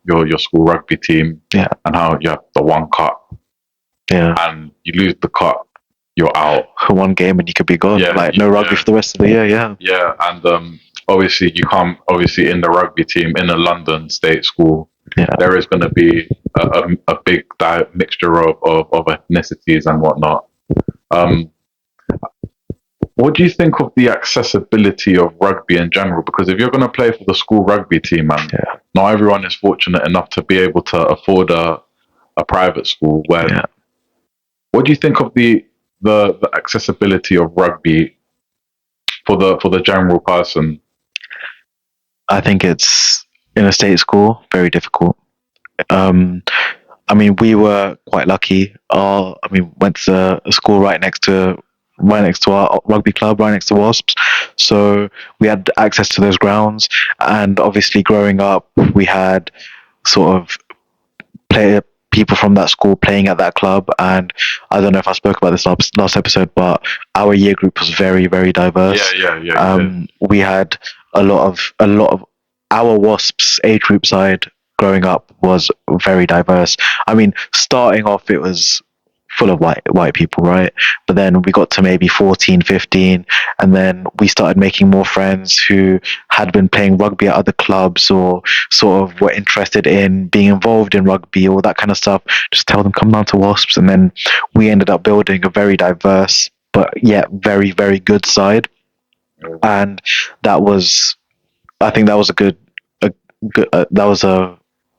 your school rugby team and how you have the one cup. Yeah. And you lose the cup, you're out. One game and you could be gone. No rugby for the rest of the year. Yeah. Yeah, and obviously you come in the rugby team in a London state school. Yeah. There is going to be a big mixture of ethnicities and whatnot. What do you think of the accessibility of rugby in general? Because if you're going to play for the school rugby team, and not everyone is fortunate enough to be able to afford a private school, what do you think of the accessibility of rugby for the general person? I think it's in a state school very difficult. I mean, we were quite lucky. Went to a school right next to our rugby club, right next to Wasps. So we had access to those grounds. And obviously, growing up, we had sort of people from that school playing at that club. And I don't know if I spoke about this last episode, but our year group was very, very diverse. We had a lot of our Wasps age group side growing up was very diverse. I mean, starting off, it was full of white people, right? But then we got to maybe 14, 15, and then we started making more friends who had been playing rugby at other clubs or sort of were interested in being involved in rugby or that kind of stuff. Just tell them, come down to Wasps. And then we ended up building a very diverse but yet very, very good side. And I think that was that was a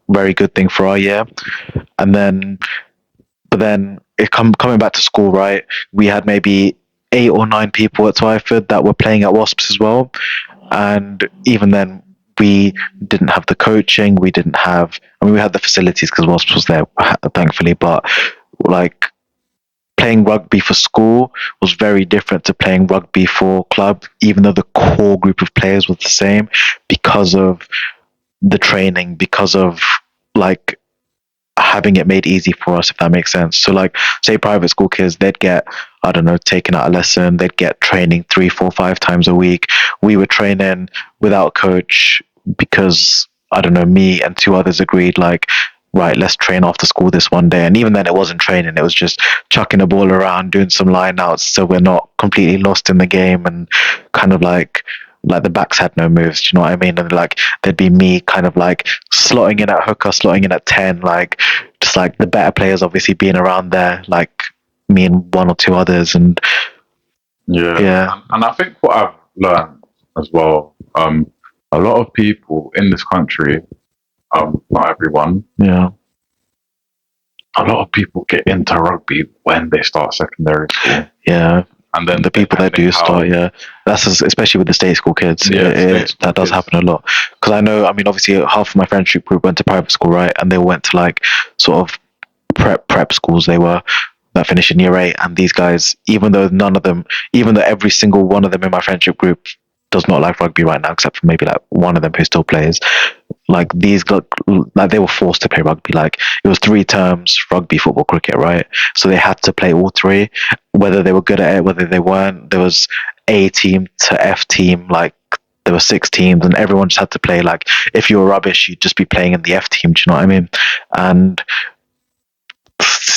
very good thing for our year. And then coming back to school, right, we had maybe 8 or 9 people at Twyford that were playing at Wasps as well. And even then, we didn't have the coaching. We had the facilities because Wasps was there, thankfully. But like playing rugby for school was very different to playing rugby for club, even though the core group of players was the same, because of the training because of like having it made easy for us, if that makes sense. So like say private school kids, they'd get, I don't know, taken out a lesson, they'd get training 3 4 5 times a week. We were training without coach because, I don't know, me and two others agreed like, right, let's train after school this one day. And even then it wasn't training, it was just chucking the ball around, doing some line outs so we're not completely lost in the game, and kind of like the backs had no moves, do you know what I mean? And like there'd be me kind of like slotting in at hooker, slotting in at 10, like just like the better players obviously being around there, like me and one or two others. And Yeah. And I think what I've learned as well, a lot of people in this country, not everyone, yeah, a lot of people get into rugby when they start secondary school. yeah. And then The people that do start, yeah, especially with the state school kids. Yeah, that does happen a lot. Because I know, I mean, obviously, half of my friendship group went to private school, right? And they went to like sort of prep schools. They were that finished in year 8, and these guys, even though every single one of them in my friendship group does not like rugby right now, except for maybe like one of them who still plays. Like these got, like they were forced to play rugby. Like it was 3 terms: rugby, football, cricket, right? So they had to play all 3, whether they were good at it, whether they weren't. There was A team to F team, like there were 6 teams, and everyone just had to play. Like if you were rubbish, you'd just be playing in the F team. Do you know what I mean? And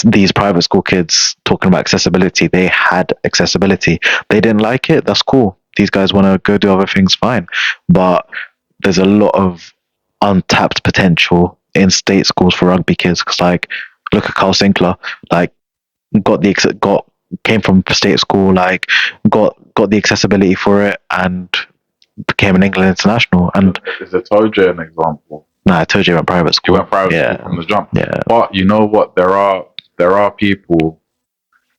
these private school kids, talking about accessibility, they had accessibility. They didn't like it. That's cool. These guys want to go do other things, fine. But there's a lot of untapped potential in state schools for rugby kids. Because like, look at Carl Sinclair. Like, came from state school. Like, got the accessibility for it, and became an England international. And is the Toja an example? No, I told you went private school. You went private school from the jump. Yeah. But you know what? There are people,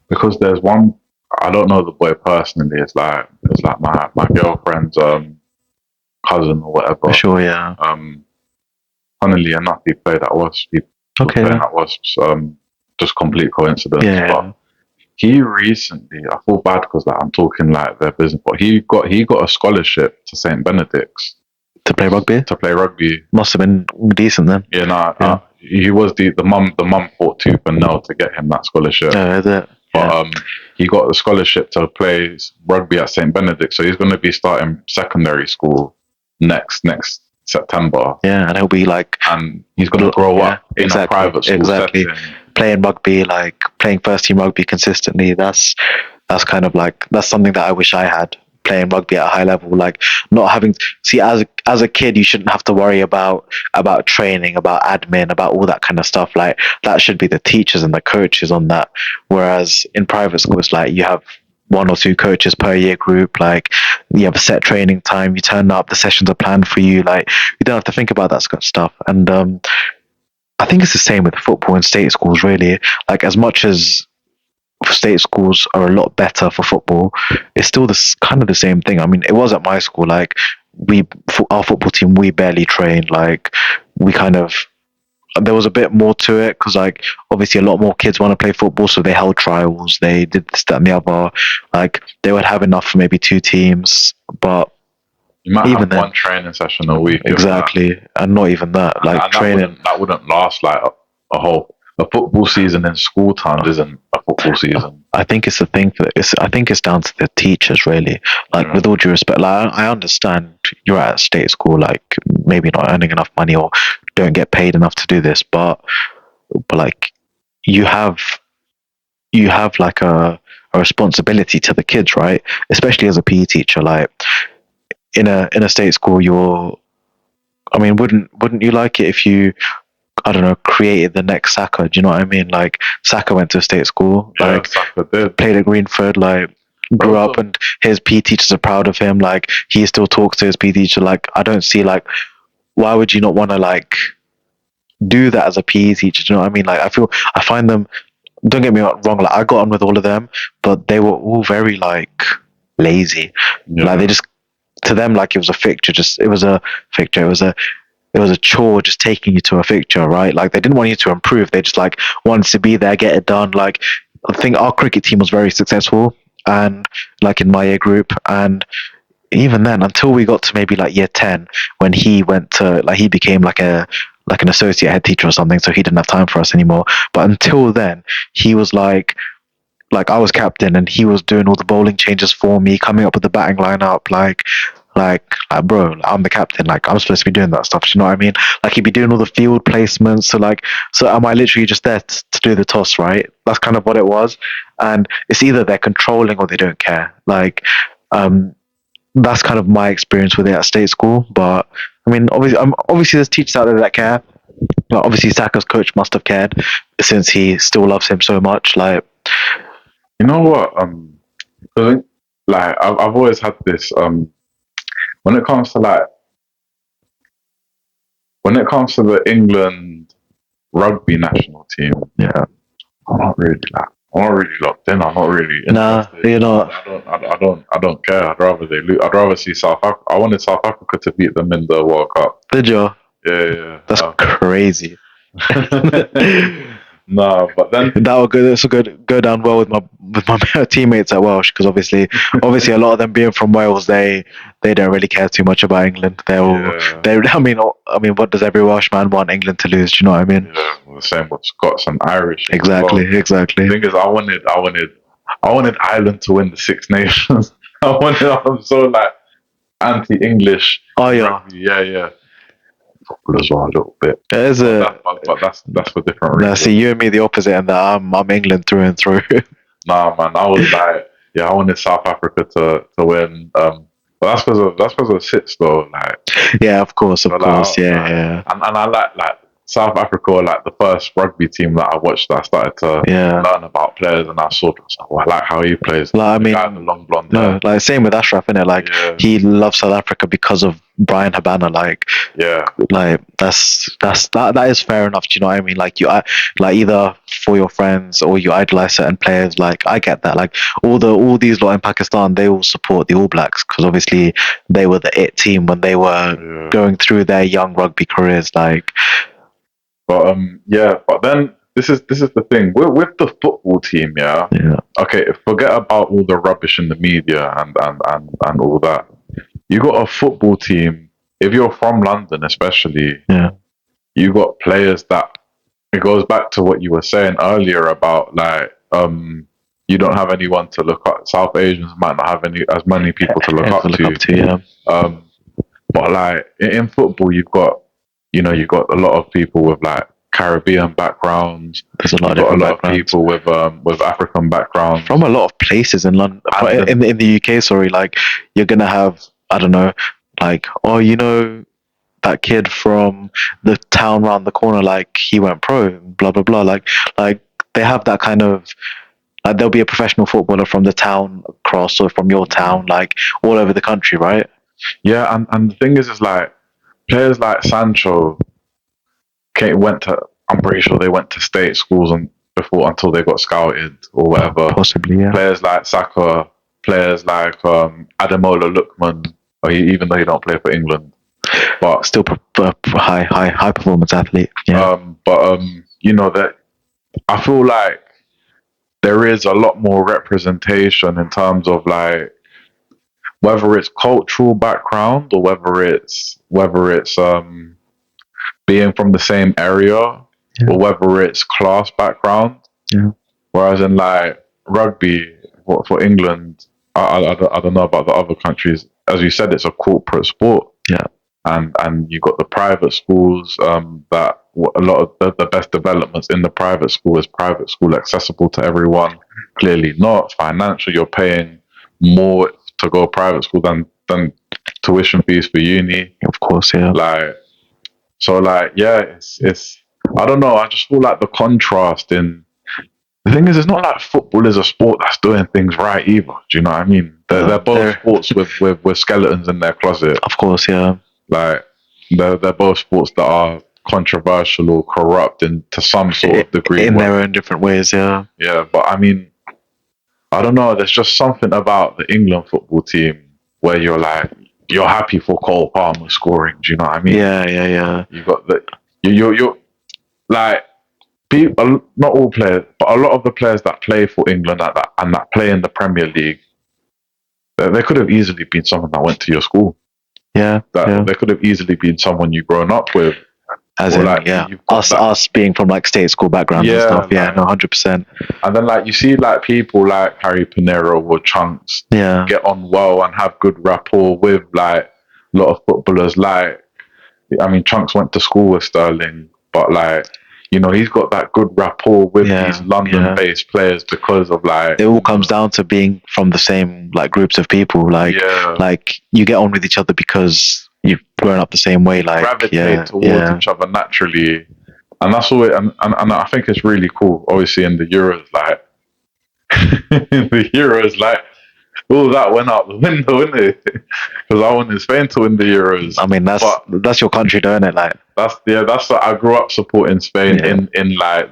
because there's one, I don't know the boy personally. It's like my girlfriend's cousin or whatever. For sure, yeah. Funnily enough, he played at Wasps. Okay. At Wasps. Just complete coincidence. Yeah. But he recently, I feel bad because like, I'm talking like their business, but he got a scholarship to St. Benedict's. To play rugby? To play rugby. Must have been decent then. Yeah, he was the mum fought tooth and nail to get him that scholarship. Oh, is it? But he got the scholarship to play rugby at St. Benedict, so he's going to be starting secondary school next September. Yeah, and he'll be like, and he's going to grow up in a private school setting. Playing rugby, like playing first team rugby consistently. That's kind of like, that's something that I wish I had. Playing rugby at a high level, like not having as a kid, you shouldn't have to worry about training, about admin, about all that kind of stuff. Like that should be the teachers and the coaches on that. Whereas in private schools, like you have 1 or 2 coaches per year group. Like you have a set training time. You turn up, the sessions are planned for you. Like you don't have to think about that stuff. And I think it's the same with football in state schools. Really, like as much as state schools are a lot better for football, it's still kind of the same thing. I mean, it was at my school, like our football team, we barely trained. Like we kind of, there was a bit more to it because like obviously a lot more kids want to play football, so they held trials, they did this, that and the other. Like they would have enough for maybe 2 teams, but you might even have one training session a week. Exactly. And not even that. Like and training that wouldn't last like a football season in school times isn't a football season. I think it's a thing I think it's down to the teachers really. Like with all due respect, like I understand you're at a state school, like maybe not earning enough money or don't get paid enough to do this, but like you have like a responsibility to the kids, right? Especially as a PE teacher. Like in a state school, wouldn't you like it if you, I don't know, created the next Saka? Do you know what I mean? Like Saka went to a state school, like Saka did. Played at Greenford, like grew up, and his PE teachers are proud of him. Like he still talks to his PE teacher. Like I don't see like, why would you not want to like do that as a PE teacher? Do you know what I mean? Like I find them, don't get me wrong, like I got on with all of them, but they were all very like lazy. Like they just, to them, like it was a fixture. It was a chore just taking you to a fixture, right? Like they didn't want you to improve. They just like wanted to be there, get it done. Like I think our cricket team was very successful, and like in my year group, and even then, until we got to maybe like year 10, when he went to like he became like an associate head teacher or something, so he didn't have time for us anymore. But until then, he was like I was captain and he was doing all the bowling changes for me, coming up with the batting lineup, like bro, I'm the captain, like I'm supposed to be doing that stuff. Do you know what I mean? Like he'd be doing all the field placements. So am I literally just there to do the toss, right? That's kind of what it was. And it's either they're controlling or they don't care. That's kind of my experience with it at state school. But I mean, obviously there's teachers out there that care. But obviously Saka's coach must have cared since he still loves him so much. Like, You know what? I think, like I've always had this. When it comes to the England rugby national team, yeah, I'm not really locked in. I'm not really nah, interested. you know, I don't care. I'd rather they lose. I'd rather see South Africa. I wanted South Africa to beat them in the World Cup. did you? Yeah. That's crazy. No, but then That will go. This will go down well with my teammates at Welsh, because obviously a lot of them being from Wales, they don't really care too much about England. yeah, I mean, what does every Welsh man want England to lose? Do you know what I mean? yeah, well, the same with Scots and Irish. as Exactly, well. exactly. The thing is, I wanted Ireland to win the Six Nations. I'm so like anti-English. Oh yeah, Rugby. Yeah. Football as well, a little bit. there's a. But that's for different Now, reasons. see, you and me the opposite, and that I'm England through and through. Nah, man, I was like, yeah, I wanted South Africa to win. But that's because of shit though. Like, Yeah, of course, yeah. yeah. And I like South Africa were like the first rugby team that I watched. That I started to Yeah. learn about players, and I saw. Oh, I like how he plays. Like, I The mean, guy with the long blonde no, hair. like same with Ashraf, innit? Like Yeah. he loves South Africa because of Brian Habana. Yeah, Like that is fair enough. Do you know what I mean? Like like either for your friends or you idolize certain players. Like I get that. Like all these lot in Pakistan, they all support the All Blacks because obviously they were the it team when they were yeah. going through their young rugby careers. Like, But but then this is the thing with the football team. Yeah. yeah, Okay, forget about all the rubbish in the media and all that. You got a football team. If you're from London, especially, yeah, you got players that it goes back to what you were saying earlier about like you don't have anyone to look up. South Asians might not have as many people to look yeah, up to look to. up to. Yeah, But like in football, you've got a lot of people with like Caribbean backgrounds. there's a lot You've of got a different lot of backgrounds people with African backgrounds. from a lot of places in London, And then- in the UK. Sorry, like you're gonna have, I don't know, like, oh, you know, that kid from the town round the corner, like he went pro, blah blah blah. Like they have that kind of, like there'll be a professional footballer from the town across or from your town, like all over the country, right? Yeah, and the thing is like players like Sancho went to. I'm pretty sure they went to state schools and before until they got scouted or whatever. Possibly, yeah. Players like Saka, players like Ademola Lookman, even though he don't play for England, but Still high performance athlete. Yeah, you know that I feel like there is a lot more representation in terms of like whether it's cultural background or whether it's being from the same area Yeah. or whether it's class background. Yeah. Whereas in like rugby for England, I don't know about the other countries. As you said, it's a corporate sport. Yeah. And you got the private schools that a lot of the best developments in the private school is private school accessible to everyone. Clearly not financial. You're paying more to go private school than tuition fees for uni. of course, yeah. It's I don't know. I just feel like the contrast in the thing is, it's not like football is a sport that's doing things right either. Do you know what I mean? They're both sports with skeletons in their closet. Of course, yeah. Like they're both sports that are controversial or corrupt to some sort of degree. In their own different ways, yeah. Yeah, but I mean, I don't know. There's just something about the England football team where you're happy for Cole Palmer scoring. Do you know what I mean? Yeah. You got you're like people, not all players, but a lot of the players that play for England and that play in the Premier League, They could have easily been someone that went to your school. Yeah, yeah. They could have easily been someone you've grown up with. As or in, like yeah, you've got us being from like state school backgrounds and Yeah, stuff. Yeah, like- no, 100%. And then like you see like people like Harry Pinero or Chunks Yeah, get on well and have good rapport with like a lot of footballers. Like, I mean, Chunks went to school with Sterling, but like, you know, he's got that good rapport with Yeah, these London-based players because of like it all comes down to being from the same like groups of people. Like, Yeah. like you get on with each other because you've grown up the same way. Like, gravitate yeah, towards yeah, each other naturally, and that's all. And I think it's really cool. Obviously, in the Euros, like in the Euros, like all that went out the window, isn't it? Because I wanted Spain to win the Euros. I mean, that's your country, don't it? Like, That's what I grew up supporting Spain Yeah. in like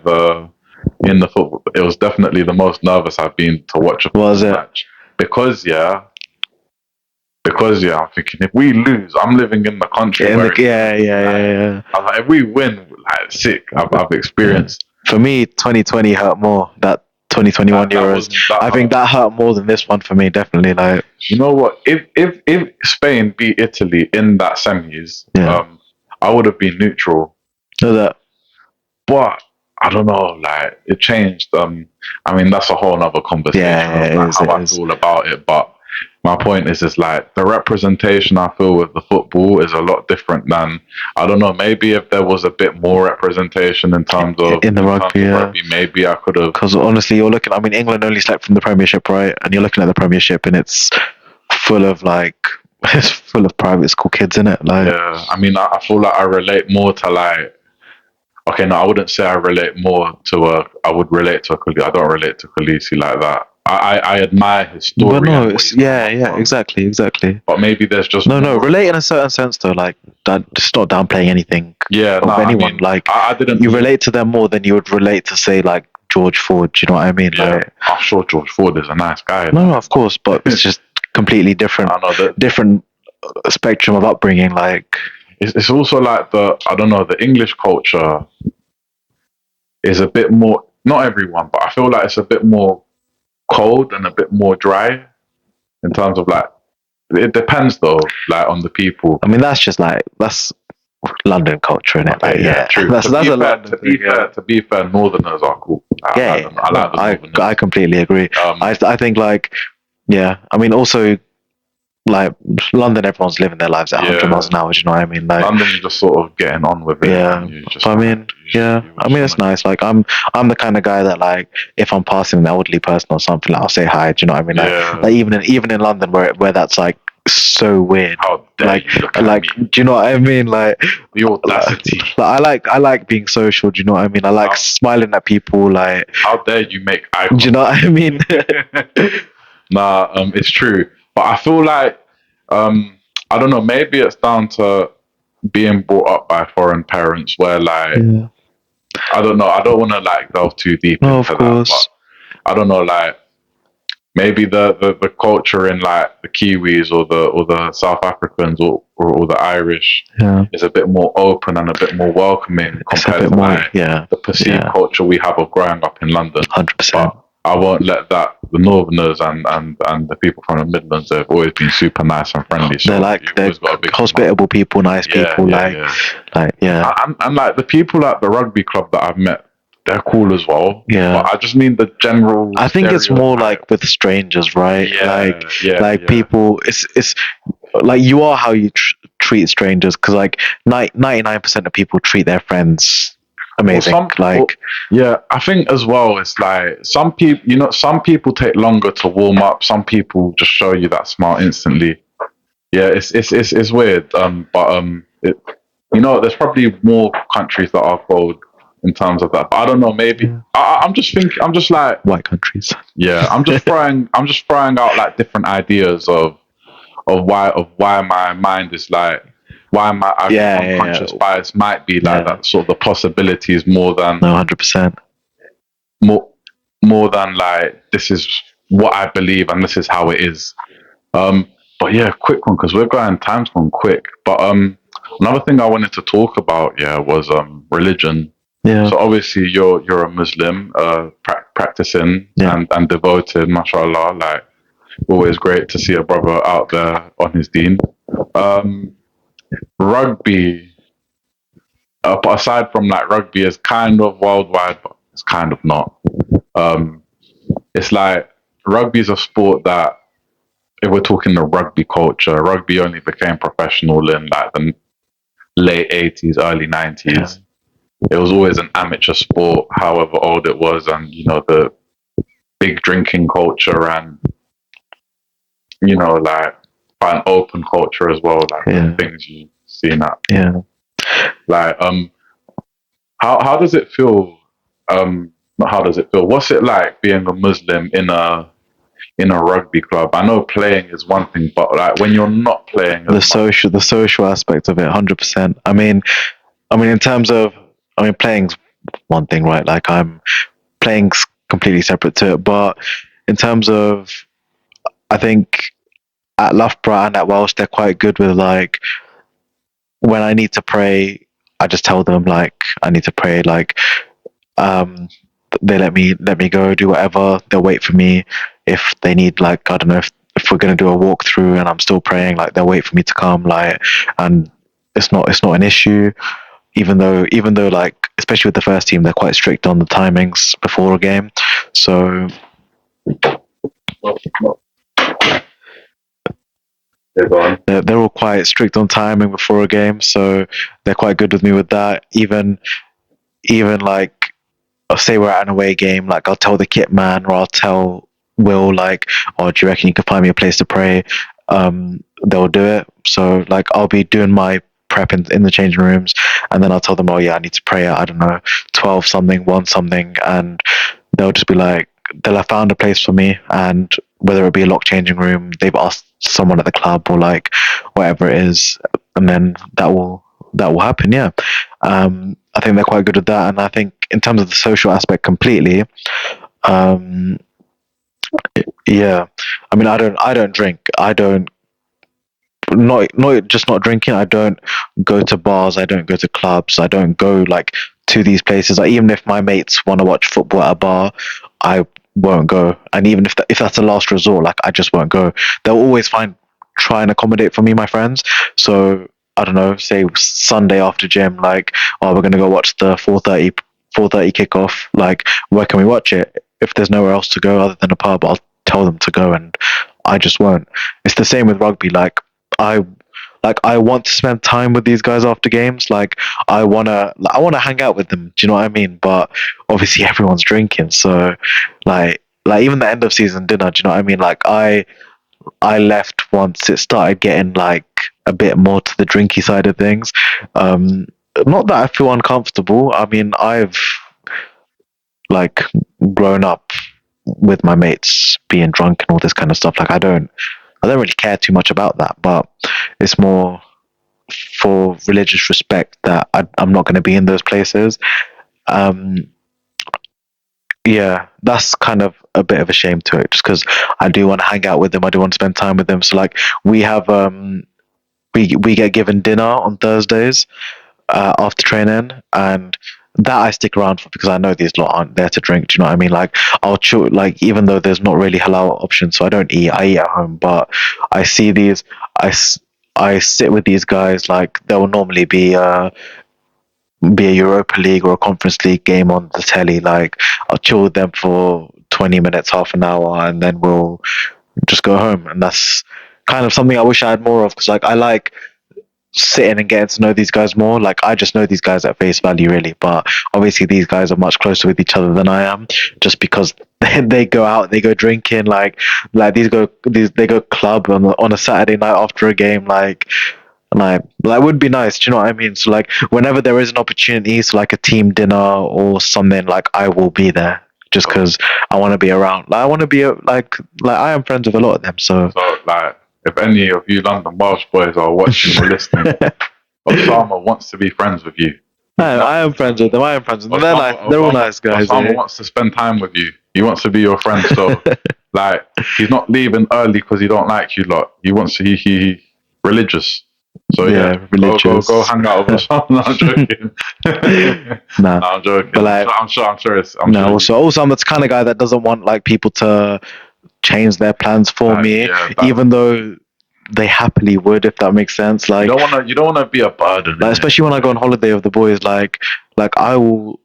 in the football. It was definitely the most nervous I've been to watch a Was football it? match because I'm thinking if we lose, I'm living in the country. yeah, where it's yeah. I was like, if we win, like sick. I've experienced. For me, 2020 hurt more. That 2021 That Euros, was- I think that hurt more than this one for me. Definitely, like, You know what? If Spain beat Italy in that semis, Yeah. I would have been neutral. so that But I don't know, like it changed. I mean that's a whole nother conversation. Yeah, of, it like, is, how it I is. feel about it. But my point is like the representation I feel with the football is a lot different than I don't know. Maybe if there was a bit more representation in terms of In the rugby, yeah. maybe I could have. because honestly, you're looking. I mean, England only slept from the Premiership, right? And you're looking at the Premiership, and it's full of like it's full of private school kids in it. Like, Yeah, I mean, I feel like I relate more to like. Okay, no, I wouldn't say I relate more to I would relate to a Khaleesi. I don't relate to Khaleesi like that. I admire his story. but no, and what it's, he's yeah, come yeah, from. exactly. But maybe there's just No, more- relate in a certain sense though. Like, that it's not downplaying anything Yeah, of no, anyone. I mean, like, I didn't. you relate to them more than you would relate to say like George Ford. Do you know what I mean? Yeah, Like, I'm sure George Ford is a nice guy. no, of course, but it's just completely different. I know that Different spectrum of upbringing. Like, it's also like I don't know, the English culture is a bit more. Not everyone, but I feel like it's a bit more cold and a bit more dry in terms of like. It depends though, like on the people. I mean, that's London culture, innit? Like, yeah, true. That's a London To be thing, yeah. to be fair, Northerners are cool. I like the Northerners. I completely agree. Um, I think like, yeah. I mean, also like London, everyone's living their lives at 100 Yeah. miles an hour. Do you know what I mean? Like, London, you're just sort of getting on with it. Yeah, and you just, I mean, yeah. I mean, it's nice. Like, I'm the kind of guy that like, if I'm passing an elderly person or something, like, I'll say hi. Do you know what I mean? Like, Yeah. like even in London, where that's like so weird. How dare Like, you look at like, me? do you know what I mean? Like, The audacity. like, I like being social. Do you know what I mean? I like Wow. smiling at people. Like, How dare you make eye do you know what I mean? Nah, it's true. But I feel like I don't know, maybe it's down to being brought up by foreign parents where like Yeah. I don't know, I don't wanna like delve too deep No, into of course. that. But I don't know, like maybe the culture in like the Kiwis or the South Africans or the Irish Yeah. is a bit more open and a bit more welcoming It's a compared bit to more. like Yeah. the perceived Yeah. culture we have of growing up in London. 100%. But I won't let that. The Northerners and the people from the Midlands, they've always been super nice and friendly. So They're like you've they're always got a big hospitable people, nice people. yeah. Like, yeah. And like the people at the rugby club that I've met, they're cool as well. Yeah. But I just mean the general. I think it's more stereotype. like with strangers, right? Yeah, People. It's like you are how you treat strangers, because like 99% of people treat their friends amazing. Yeah, I think as well. It's like some people, some people take longer to warm up. Some people just show you that smile instantly. Yeah, it's weird. There's probably more countries that are cold in terms of that. But I don't know. Maybe I'm just thinking. I'm just like, white countries. yeah. I'm just throwing out like different ideas of why my mind is like. Why my unconscious bias might be like that. Sort of the possibilities more than 100%. More than like this is what I believe and this is how it is. But yeah, quick one because time's gone quick. But another thing I wanted to talk about was religion. Yeah. So obviously you're a Muslim, practicing and devoted, mashallah. Like Always great to see a brother out there on his dean. Um, Rugby, aside from like rugby, is kind of worldwide, but it's kind of not. Um, it's like rugby is a sport that, if we're talking the rugby culture, rugby only became professional in like the late 80s, early 90s. It was always an amateur sport, however old it was, and the big drinking culture and like an open culture as well, like the things you see in that. Yeah. Like how does it feel? Not how does it feel? What's it like being a Muslim in a rugby club? I know playing is one thing, but like when you're not playing, the social aspect of it, 100%. I mean, in terms of, playing's one thing, right? Like playing's completely separate to it, but in terms of, I think at Loughborough and at Welsh, they're quite good with like, when I need to pray, I just tell them like I need to pray. Like, they let me go do whatever. They'll wait for me if they need, like, I don't know, if we're gonna do a walkthrough and I'm still praying, like they'll wait for me to come, like, and it's not an issue. Even though like, especially with the first team, they're quite strict on the timings before a game, so they're all quite strict on timing before a game, so they're quite good with me with that. Even like, I'll say we're at an away game, like I'll tell the kit man, or I'll tell Will, like, oh, do you reckon you could find me a place to pray? They'll do it. So like, I'll be doing my prep in the changing rooms, and then I'll tell them, oh yeah, I need to pray at, I don't know, 12 something, 1 something, and they'll just be like, they'll have found a place for me, and whether it be a locked changing room, they've asked someone at the club, or like whatever it is, and then that will happen. Yeah. I think they're quite good at that, and I think in terms of the social aspect, completely. Yeah, I mean, I don't drink. I don't, not just not drinking. I don't go to bars. I don't go to clubs. I don't go like to these places. Like, even if my mates want to watch football at a bar, I won't go. And even if that's a last resort, like, I just won't go. They'll always try and accommodate for me, my friends. So I don't know, say Sunday after gym, like, oh, we're gonna go watch the 4:30 kickoff. Like, where can we watch it? If there's nowhere else to go other than a pub, I'll tell them to go, and I just won't. It's the same with rugby. Like, I want to spend time with these guys after games. Like, I wanna hang out with them. Do you know what I mean? But obviously everyone's drinking, so like even the end of season dinner. Do you know what I mean? Like, I left once it started getting like a bit more to the drinky side of things. Not that I feel uncomfortable. I mean, I've like grown up with my mates being drunk and all this kind of stuff. Like, I don't really care too much about that, but it's more for religious respect that I'm not going to be in those places. Yeah, that's kind of a bit of a shame to it, just because I do want to hang out with them. I do want to spend time with them. So like, we have we get given dinner on Thursdays after training, and that I stick around for, because I know these lot aren't there to drink. Do you know what I mean? Like, I'll chew, like, even though there's not really halal options, so I don't eat. I eat at home, but I see these. I sit with these guys. Like, there will normally be a Europa League or a Conference League game on the telly. Like, I'll chill with them for 20 minutes, half an hour, and then we'll just go home. And that's kind of something I wish I had more of, because like, I like sitting and getting to know these guys more. Like, I just know these guys at face value, really, but obviously these guys are much closer with each other than I am, just because they go out, they go drinking, like they go club on a Saturday night after a game, like that would be nice. Do you know what I mean? So like, whenever there is an opportunity, so like a team dinner or something, like, I will be there, just because I want to be around. Like, I want to be like I am friends with a lot of them. So like, if any of you London Welsh boys are watching or listening, Ossama wants to be friends with you. I am friends with them. They're nice. They're all nice guys. Ossama wants to spend time with you. He wants to be your friend. So like, he's not leaving early because he don't like you lot. He wants to. He religious. So yeah, religious. Go hang out with Ossama. No, I'm joking. Nah, no, I'm joking. But like, I'm sure. Also, I'm the kind of guy that doesn't want like people to change their plans for me, even though they happily would, if that makes sense. Like, you don't wanna be a burden. like especially when I go on holiday with the boys, like I will,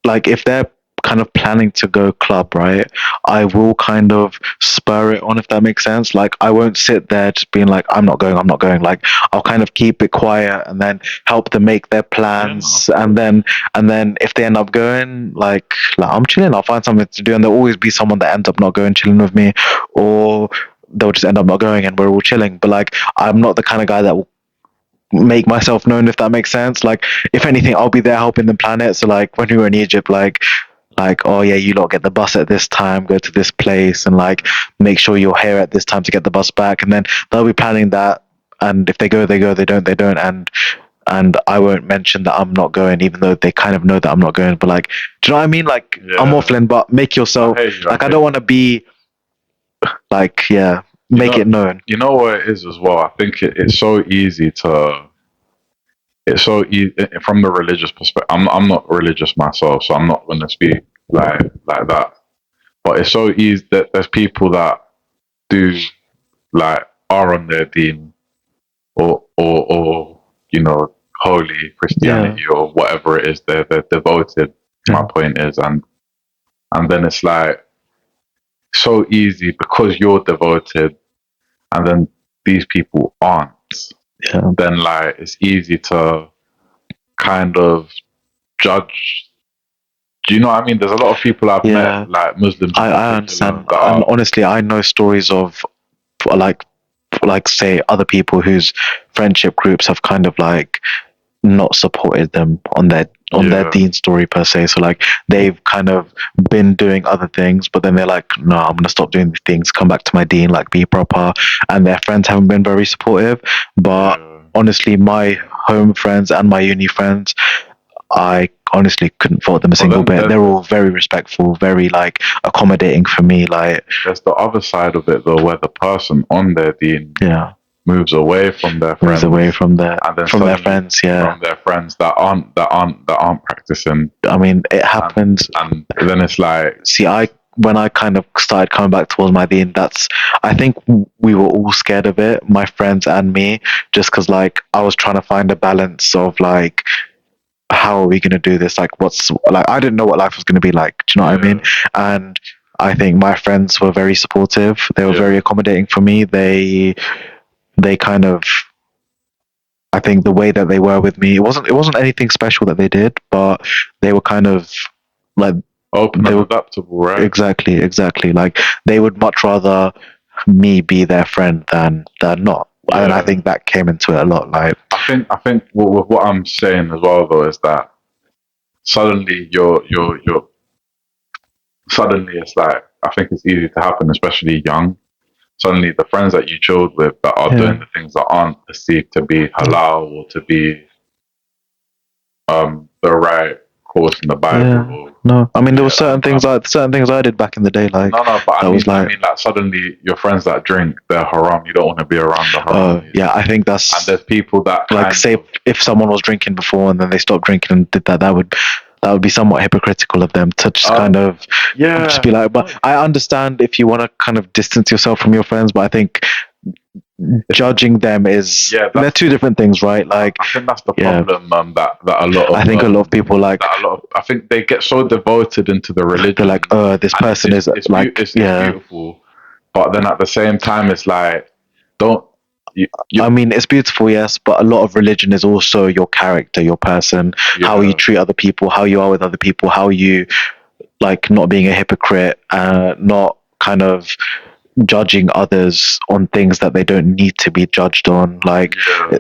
like if they're kind of planning to go club, right, I will kind of spur it on, if that makes sense. Like I won't sit there just being like, I'm not going. Like I'll kind of keep it quiet and then help them make their plans. And then if they end up going, like I'm chilling, I'll find something to do, and there'll always be someone that ends up not going, chilling with me, or they'll just end up not going and we're all chilling. But like I'm not the kind of guy that will make myself known, if that makes sense. Like if anything, I'll be there helping them plan it. So like when we were in Egypt, like oh yeah, you lot get the bus at this time, go to this place, and like make sure you're here at this time to get the bus back. And then they'll be planning that, and if they go, they go. They don't, they don't. And I won't mention that I'm not going, even though they kind of know that I'm not going. But like, do you know what I mean? Like I'm waffling, but make yourself like I don't want to be like make it known. You know what it is as well. I think it's so easy to. It's so easy from the religious perspective. I'm not religious myself, so I'm not going to speak like that. But it's so easy that there's people that do like are on their deen or you know, holy Christianity or whatever it is. They're devoted. My point is, and then it's like so easy because you're devoted, and then these people aren't. Then like it's easy to kind of judge. Do you know what I mean? There's a lot of people I've met, like Muslims. I understand. And honestly, I know stories of like say other people whose friendship groups have kind of like not supported them on their deen story per se. So like they've kind of been doing other things, but then they're like, no, I'm gonna stop doing these things, come back to my deen, like be proper. And their friends haven't been very supportive. But honestly, my home friends and my uni friends, I honestly couldn't fault them a single bit. They're all very respectful, very like accommodating for me. Like there's the other side of it though, where the person on their deen moves away from their friends, from their friends, from their friends that aren't practicing. I mean, it happens, and then it's like, see, when I kind of started coming back towards my deen, I think we were all scared of it, my friends and me, just because like I was trying to find a balance of like, how are we going to do this? Like, I didn't know what life was going to be like. Do you know what I mean? And I think my friends were very supportive. They were very accommodating for me. They kind of, I think the way that they were with me, it wasn't anything special that they did, but they were kind of like open and adaptable, right? Exactly. Like they would much rather me be their friend than not. And I think that came into it a lot. Like I think what I'm saying as well though is that suddenly you're suddenly it's like, I think it's easy to happen, especially young. Suddenly the friends that you chilled with that are doing the things that aren't perceived to be halal or to be the right course in the Bible. No, I mean there were certain things I did back in the day. Like but I mean like suddenly your friends that drink, they're haram. You don't want to be around the haram. I think that's. And there's people that like say if someone was drinking before and then they stopped drinking and did that would be somewhat hypocritical of them to just kind of just be like. But I understand if you want to kind of distance yourself from your friends, but I think judging them is they're two different things, right? Like I think that's the problem. That a lot of I think a lot of people like I think they get so devoted into the religion. They're like, this person is like it's beautiful, but then at the same time, it's like I mean, it's beautiful, yes, but a lot of religion is also your character, your person, how you treat other people, how you are with other people, how you like not being a hypocrite, not kind of judging others on things that they don't need to be judged on. Like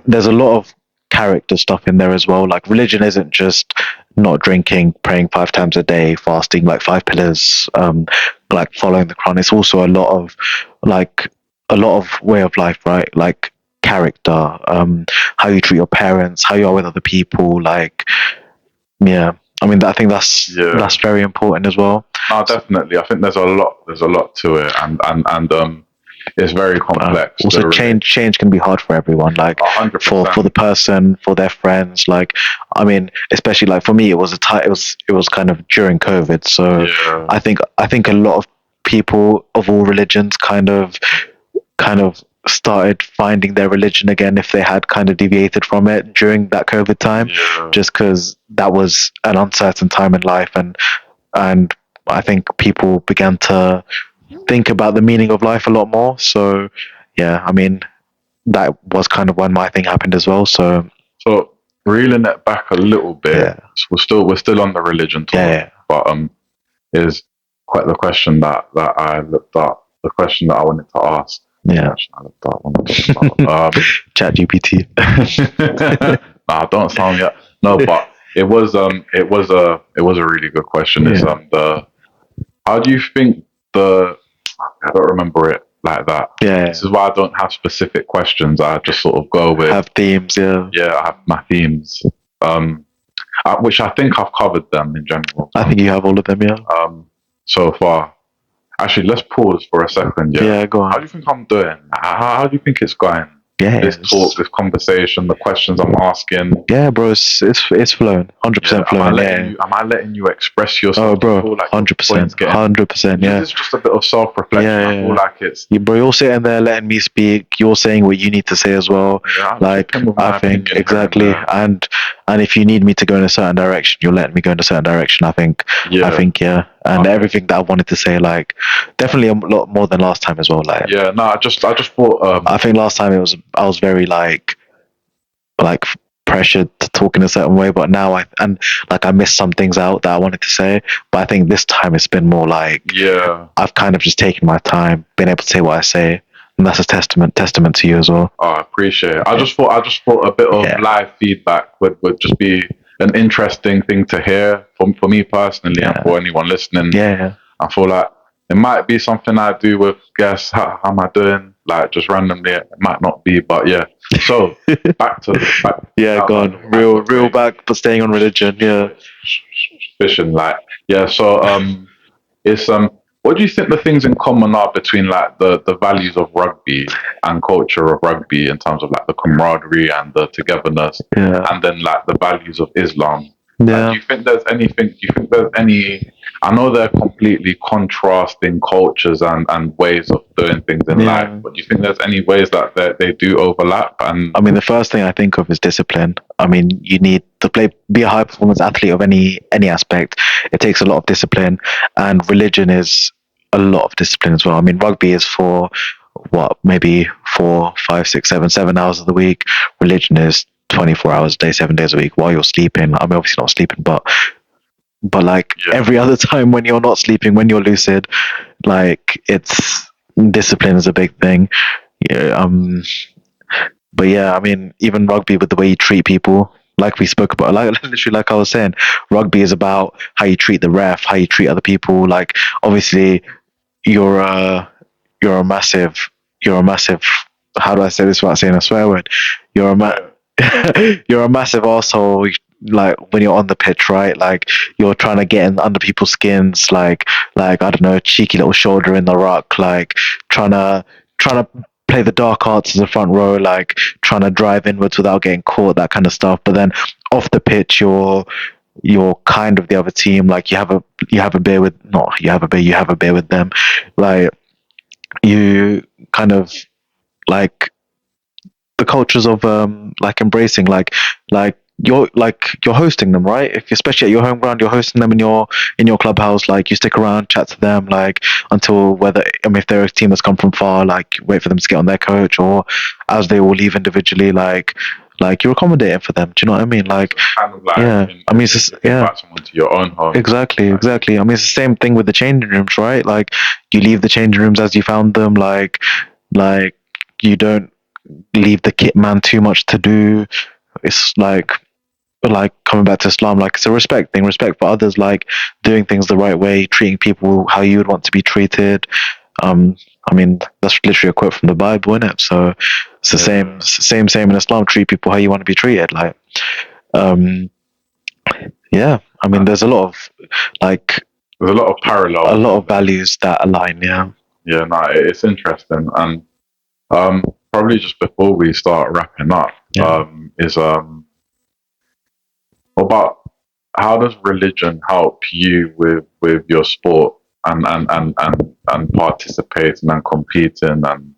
there's a lot of character stuff in there as well. Like religion isn't just not drinking, praying 5 times a day, fasting, like 5 pillars, like following the Quran. It's also a lot of way of life, right? Like character, how you treat your parents, how you are with other people. Like I mean, I think that's very important as well. No, definitely. I think there's a lot to it, and it's very complex. Also, change can be hard for everyone. Like 100%. for the person, for their friends. Like, I mean, especially like for me, it was kind of during COVID. So I think a lot of people of all religions kind of started finding their religion again if they had kind of deviated from it during that COVID time, just because that was an uncertain time in life, and I think people began to think about the meaning of life a lot more. So yeah, I mean, that was kind of when my thing happened as well. So reeling it back a little bit, yeah, we're still on the religion talk, yeah. but is quite the question that I looked up, the question that I wanted to ask. Yeah, I looked up when I'm talking about Chat GPT. Nah, don't sound yet. No, but it was a really good question. It's how do you think I don't remember it like that. Yeah, This is why I don't have specific questions. I just sort of go with have themes. Yeah, I have my themes, which I think I've covered them in general. I think you have all of them. Yeah. So far. Actually, let's pause for a second. Yeah, go on. How do you think I'm doing? How do you think it's going? Yeah, this talk, this conversation, the questions I'm asking. Yeah, bro, it's flown, 100% flown. Am I letting you express yourself? Oh, bro, 100%, 100%. Yeah, it's just a bit of self-reflection. I feel like it's. Bro, you're sitting there letting me speak. You're saying what you need to say as well. Like I think exactly, and if you need me to go in a certain direction, you're letting me go in a certain direction. I think. And everything that I wanted to say, like, definitely a lot more than last time as well. Like, I just thought. I think last time I was very like pressured to talk in a certain way, but now I missed some things out that I wanted to say. But I think this time it's been more like I've kind of just taken my time, been able to say what I say, and that's a testament to you as well. Oh, I appreciate it. I just thought a bit of live feedback would just be an interesting thing to hear for me personally and for anyone listening. I feel like it might be something I do with guests. How am I doing? Like just randomly, it might not be, but yeah. So back to go on. Real back, but staying on religion. Yeah, fishing. So it's what do you think the things in common are between like the values of rugby and culture of rugby in terms of like the camaraderie and the togetherness, and then like the values of Islam? Do you think there's anything? Do you think there's any? I know they're completely contrasting cultures and ways of doing things in life, but do you think there's any ways that they do overlap? And I mean, the first thing I think of is discipline. I mean, you need to be a high performance athlete of any aspect. It takes a lot of discipline, and religion is a lot of discipline as well. I mean, rugby is for maybe 4, 5, 6, 7 hours of the week. Religion is 24 hours a day, 7 days a week while you're sleeping. I mean, obviously not sleeping, but like every other time when you're not sleeping, when you're lucid, like it's discipline is a big thing. But yeah, I mean, even rugby with the way you treat people, like we spoke about, like literally, like I was saying, rugby is about how you treat the ref, how you treat other people. Like obviously, you're a massive. How do I say this without saying a swear word? You're a massive arsehole, like when you're on the pitch, right? Like you're trying to get in under people's skins, like I don't know, cheeky little shoulder in the ruck, like trying to play the dark arts as a front row, like trying to drive inwards without getting caught, that kind of stuff. But then off the pitch, you're kind of the other team. Like you have a beer with you have a beer with them. Like you kind of like the cultures of like embracing like you're hosting them, right? If especially at your home ground, you're hosting them in your clubhouse. Like you stick around, chat to them, like until if they're a team that's come from far, like wait for them to get on their coach, or as they all leave individually, like you're accommodating for them. Do you know what I mean? Like kind of like I mean, it's just someone to your own home. Exactly. I mean, it's the same thing with the changing rooms, right? Like you leave the changing rooms as you found them. Like you don't leave the kit man too much to do. It's like coming back to Islam, like it's a respect for others, like doing things the right way, treating people how you would want to be treated. I mean, that's literally a quote from the Bible, isn't it? So it's the same in Islam. Treat people how you want to be treated. Like, I mean, there's a lot of parallels, a lot of values that align. It's interesting. And probably just before we start wrapping up, is about how does religion help you with your sport? and participating and competing, and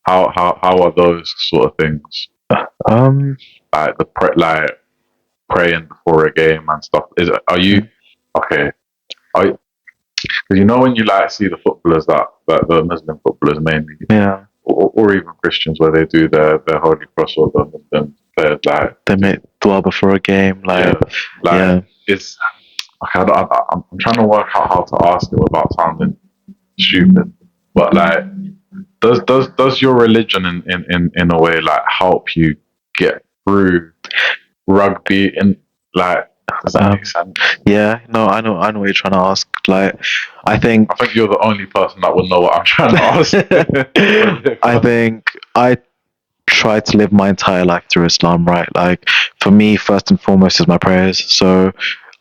how are those sort of things, Um, like like praying before a game and stuff? Are you okay? Are you, 'cause you know when you like see the footballers that the Muslim footballers mainly, yeah, or even Christians, where they do their Holy Cross, or the Muslim players, like they make dua before a game, yeah, like like yeah. it's okay. I'm trying to work out how to ask it without sounding stupid, but like, does your religion in a way like help you get through rugby, and like, does that make sense? Yeah, no, I know what you're trying to ask. Like, I think I think you're the only person that would know what I'm trying to ask. I think I try to live my entire life through Islam, right? Like, for me, first and foremost is my prayers. So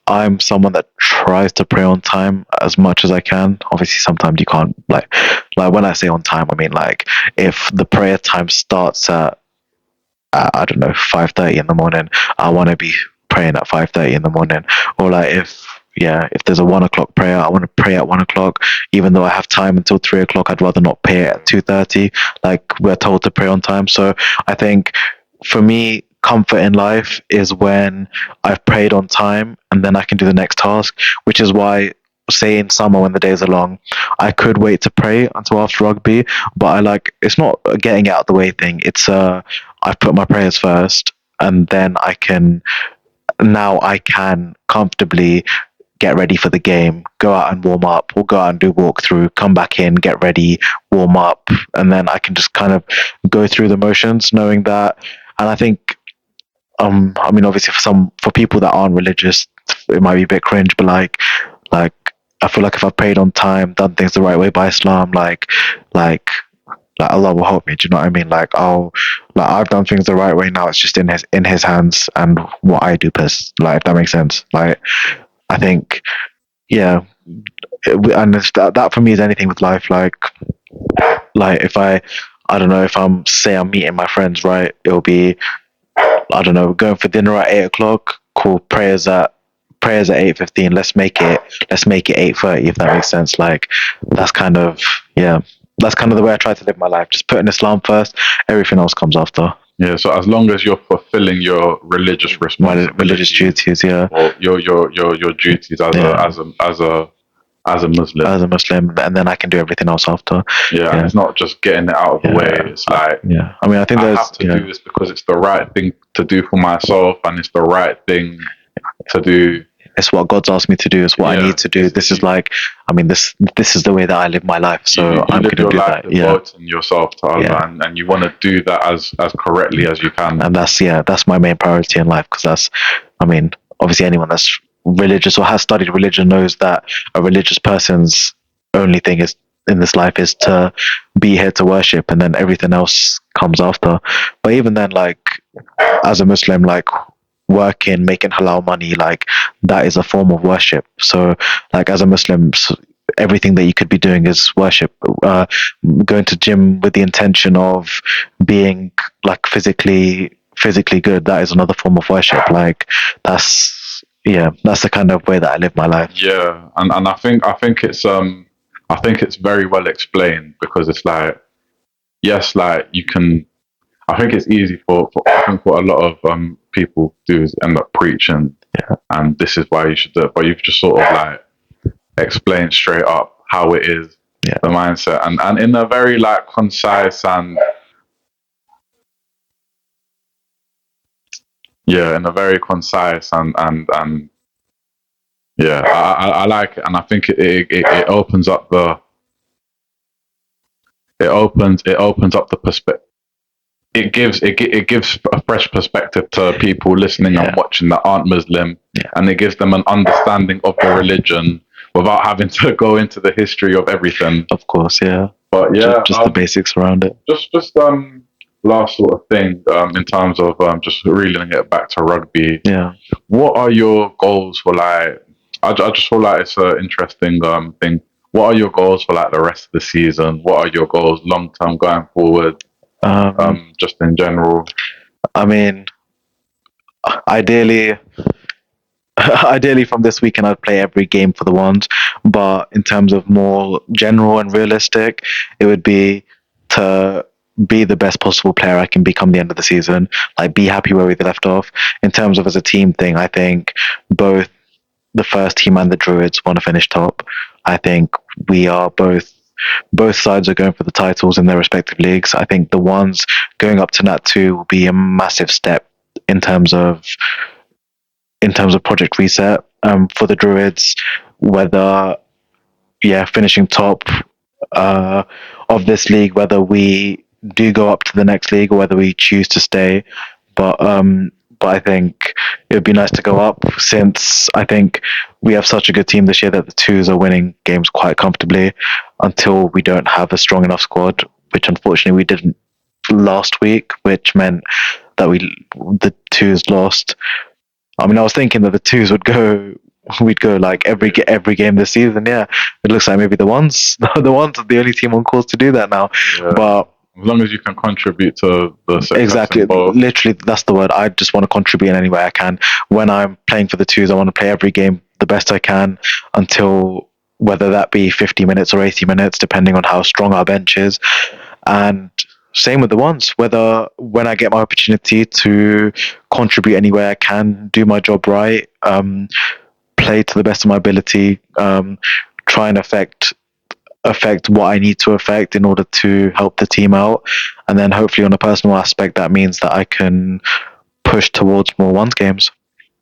I'm someone that tries to pray on time as much as I can. Obviously, sometimes you can't. Like when I say on time, I mean like if the prayer time starts at I don't know 5:30 in the morning, I want to be praying at 5:30 in the morning. Or like if there's a 1 o'clock prayer, I want to pray at 1 o'clock. Even though I have time until 3 o'clock, I'd rather not pray at 2:30. Like we're told to pray on time. So I think for me, comfort in life is when I've prayed on time and then I can do the next task, which is why, say in summer when the days are long, I could wait to pray until after rugby, but I like it's not a getting it out of the way thing. It's I put my prayers first, and then I can comfortably get ready for the game, go out and warm up, or go out and do walkthrough, come back in, get ready, warm up, and then I can just kind of go through the motions, knowing that. And I think, I mean, obviously for people that aren't religious, it might be a bit cringe, but like I feel like if I prayed on time, done things the right way by Islam, like like Allah will help me. Do you know what I mean? I've done things the right way now. It's just in His hands, and what I do best. Like, if that makes sense. Like, I think, yeah, and that for me is anything with life. Like if I don't know if I'm meeting my friends, right? It'll be, I don't know, going for dinner at 8 o'clock. Cool, prayers at 8:15. Let's make it 8:30, if that makes sense. Like, that's kind of yeah. That's kind of the way I try to live my life. Just putting Islam first, everything else comes after. Yeah, so as long as you're fulfilling your religious My responsibilities, religious duties, yeah. or your duties as a Muslim. As a Muslim, and then I can do everything else after. Yeah, and it's not just getting it out of the way. It's like, yeah. I mean, I think I there's have to do this because it's the right thing to do for myself, and it's the right thing to do. It's what God's asked me to do. It's what I need to do. This is like, I mean, this is the way that I live my life. So you I'm live going to your do life that. Yeah, devoting yourself to Allah, and you want to do that as correctly as you can. and that's my main priority in life, because I mean, obviously anyone that's religious or has studied religion knows that a religious person's only thing is in this life is to be here to worship, and then everything else comes after. But even then, like, as a Muslim, like, working, making halal money, like, that is a form of worship. So like, as a Muslim, everything that you could be doing is worship. Going to gym with the intention of being like physically good, that is another form of worship. Like, that's the kind of way that I live my life. Yeah, and I think it's very well explained, because it's like, yes, like you can. I think it's easy for I think what a lot of people do is end up preaching, and this is why you should do it. But you've just sort of like explained straight up how it is, the mindset, and in a very like concise and in a very concise and yeah, I like it, and I think it opens up the perspective. It gives a fresh perspective to people listening and watching that aren't Muslim, and it gives them an understanding of the religion without having to go into the history of everything. Of course, yeah. But just the basics around it. Just last sort of thing, in terms of just reeling it back to rugby. Yeah. What are your goals for, like? I just feel like it's an interesting thing. What are your goals for like the rest of the season? What are your goals long term going forward? Just in general. I mean, ideally, ideally from this weekend I'd play every game for the ones, but in terms of more general and realistic, it would be to be the best possible player I can become the end of the season, like be happy where we left off. In terms of as a team thing, I think both the first team and the Druids want to finish top. I think we are both sides are going for the titles in their respective leagues. I think the ones going up to Nat 2 will be a massive step in terms of project reset for the Druids, whether finishing top uh, of this league, whether we do go up to the next league or whether we choose to stay. But I think it would be nice to go up, since I think we have such a good team this year that the twos are winning games quite comfortably until we don't have a strong enough squad, which unfortunately we didn't last week, which meant that the twos lost. I mean, I was thinking that the twos we'd go like every game this season. Yeah, it looks like maybe the ones are the only team on course to do that now. Yeah. But as long as you can contribute to the success exactly, in both. literally, that's the word. I just want to contribute in any way I can. When I'm playing for the twos, I want to play every game the best I can until, whether that be 50 minutes or 80 minutes, depending on how strong our bench is. And same with the ones, whether when I get my opportunity to contribute any way I can, do my job right, play to the best of my ability, try and affect what I need to affect in order to help the team out. And then hopefully on a personal aspect, that means that I can push towards more ones games.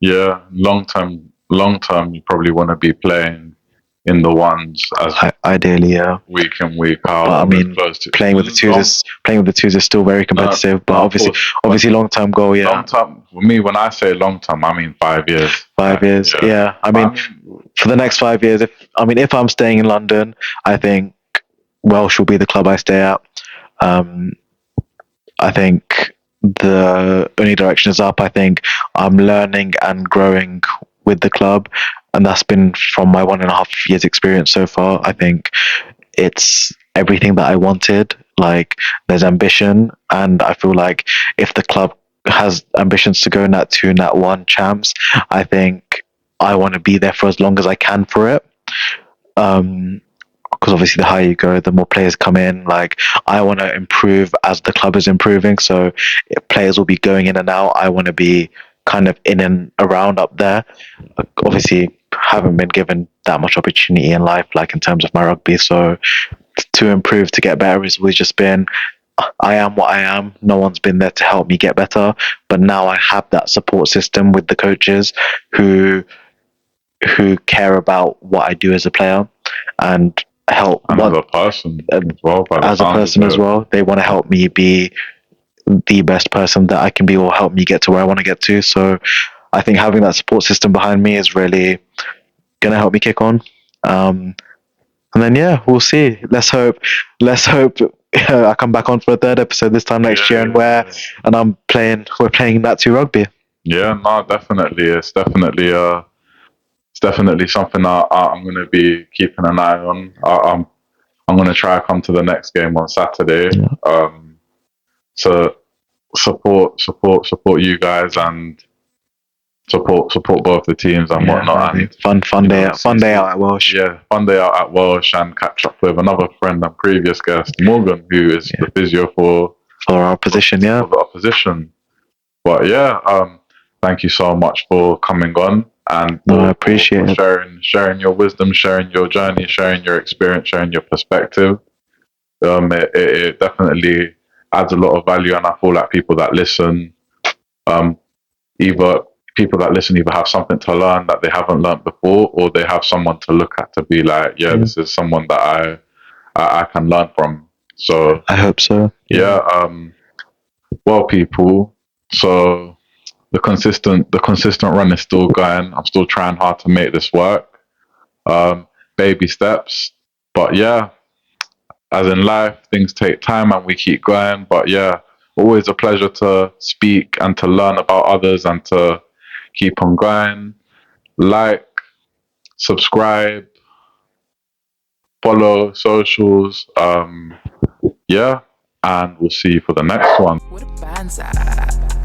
Yeah, long term, you probably want to be playing in the ones as ideally, yeah, week in week out. But I mean, playing with the twos is still very competitive. But obviously, long term goal, yeah. Long term for me, when I say long term, I mean 5 years. 5 years, yeah. I mean, for the next 5 years, if I'm staying in London, I think Welsh will be the club I stay at. I think the only direction is up. I think I'm learning and growing with the club, and that's been from my 1.5 years experience so far. I think it's everything that I wanted. Like, there's ambition, and I feel like if the club has ambitions to go Nat 2, Nat 1 champs, I think I want to be there for as long as I can for it. Because obviously the higher you go, the more players come in. Like, I want to improve as the club is improving, so if players will be going in and out, I want to be kind of in and around up there. Obviously, haven't been given that much opportunity in life, like in terms of my rugby, so to improve, to get better, has always just been, I am what I am. No one's been there to help me get better, but now I have that support system with the coaches who care about what I do as a player and help, and as a person as well. As well, they want to help me be the best person that I can be, or help me get to where I want to get to. So I think having that support system behind me is really going to help me kick on. And then we'll see. Let's hope I come back on for a third episode this time next year, and we're playing Nat 2 rugby. Yeah, no, definitely. It's definitely something I'm going to be keeping an eye on. I'm going to try to come to the next game on Saturday. Yeah. To support you guys and support both the teams and whatnot. And fun day out at Welsh. Yeah, fun day out at Welsh, and catch up with another friend and previous guest, Morgan, who is the physio for our position. For our position. But thank you so much for coming on, and I appreciate it. Sharing your wisdom, sharing your journey, sharing your experience, sharing your perspective. It definitely adds a lot of value, and I feel like people that listen either have something to learn that they haven't learned before, or they have someone to look at to be like, this is someone that I can learn from. So I hope so. Well, people, so the consistent run is still going. I'm still trying hard to make this work. Baby steps, but as in life, things take time and we keep going. But always a pleasure to speak and to learn about others and to keep on going. Like, subscribe, follow socials. And we'll see you for the next one. Where the bands at?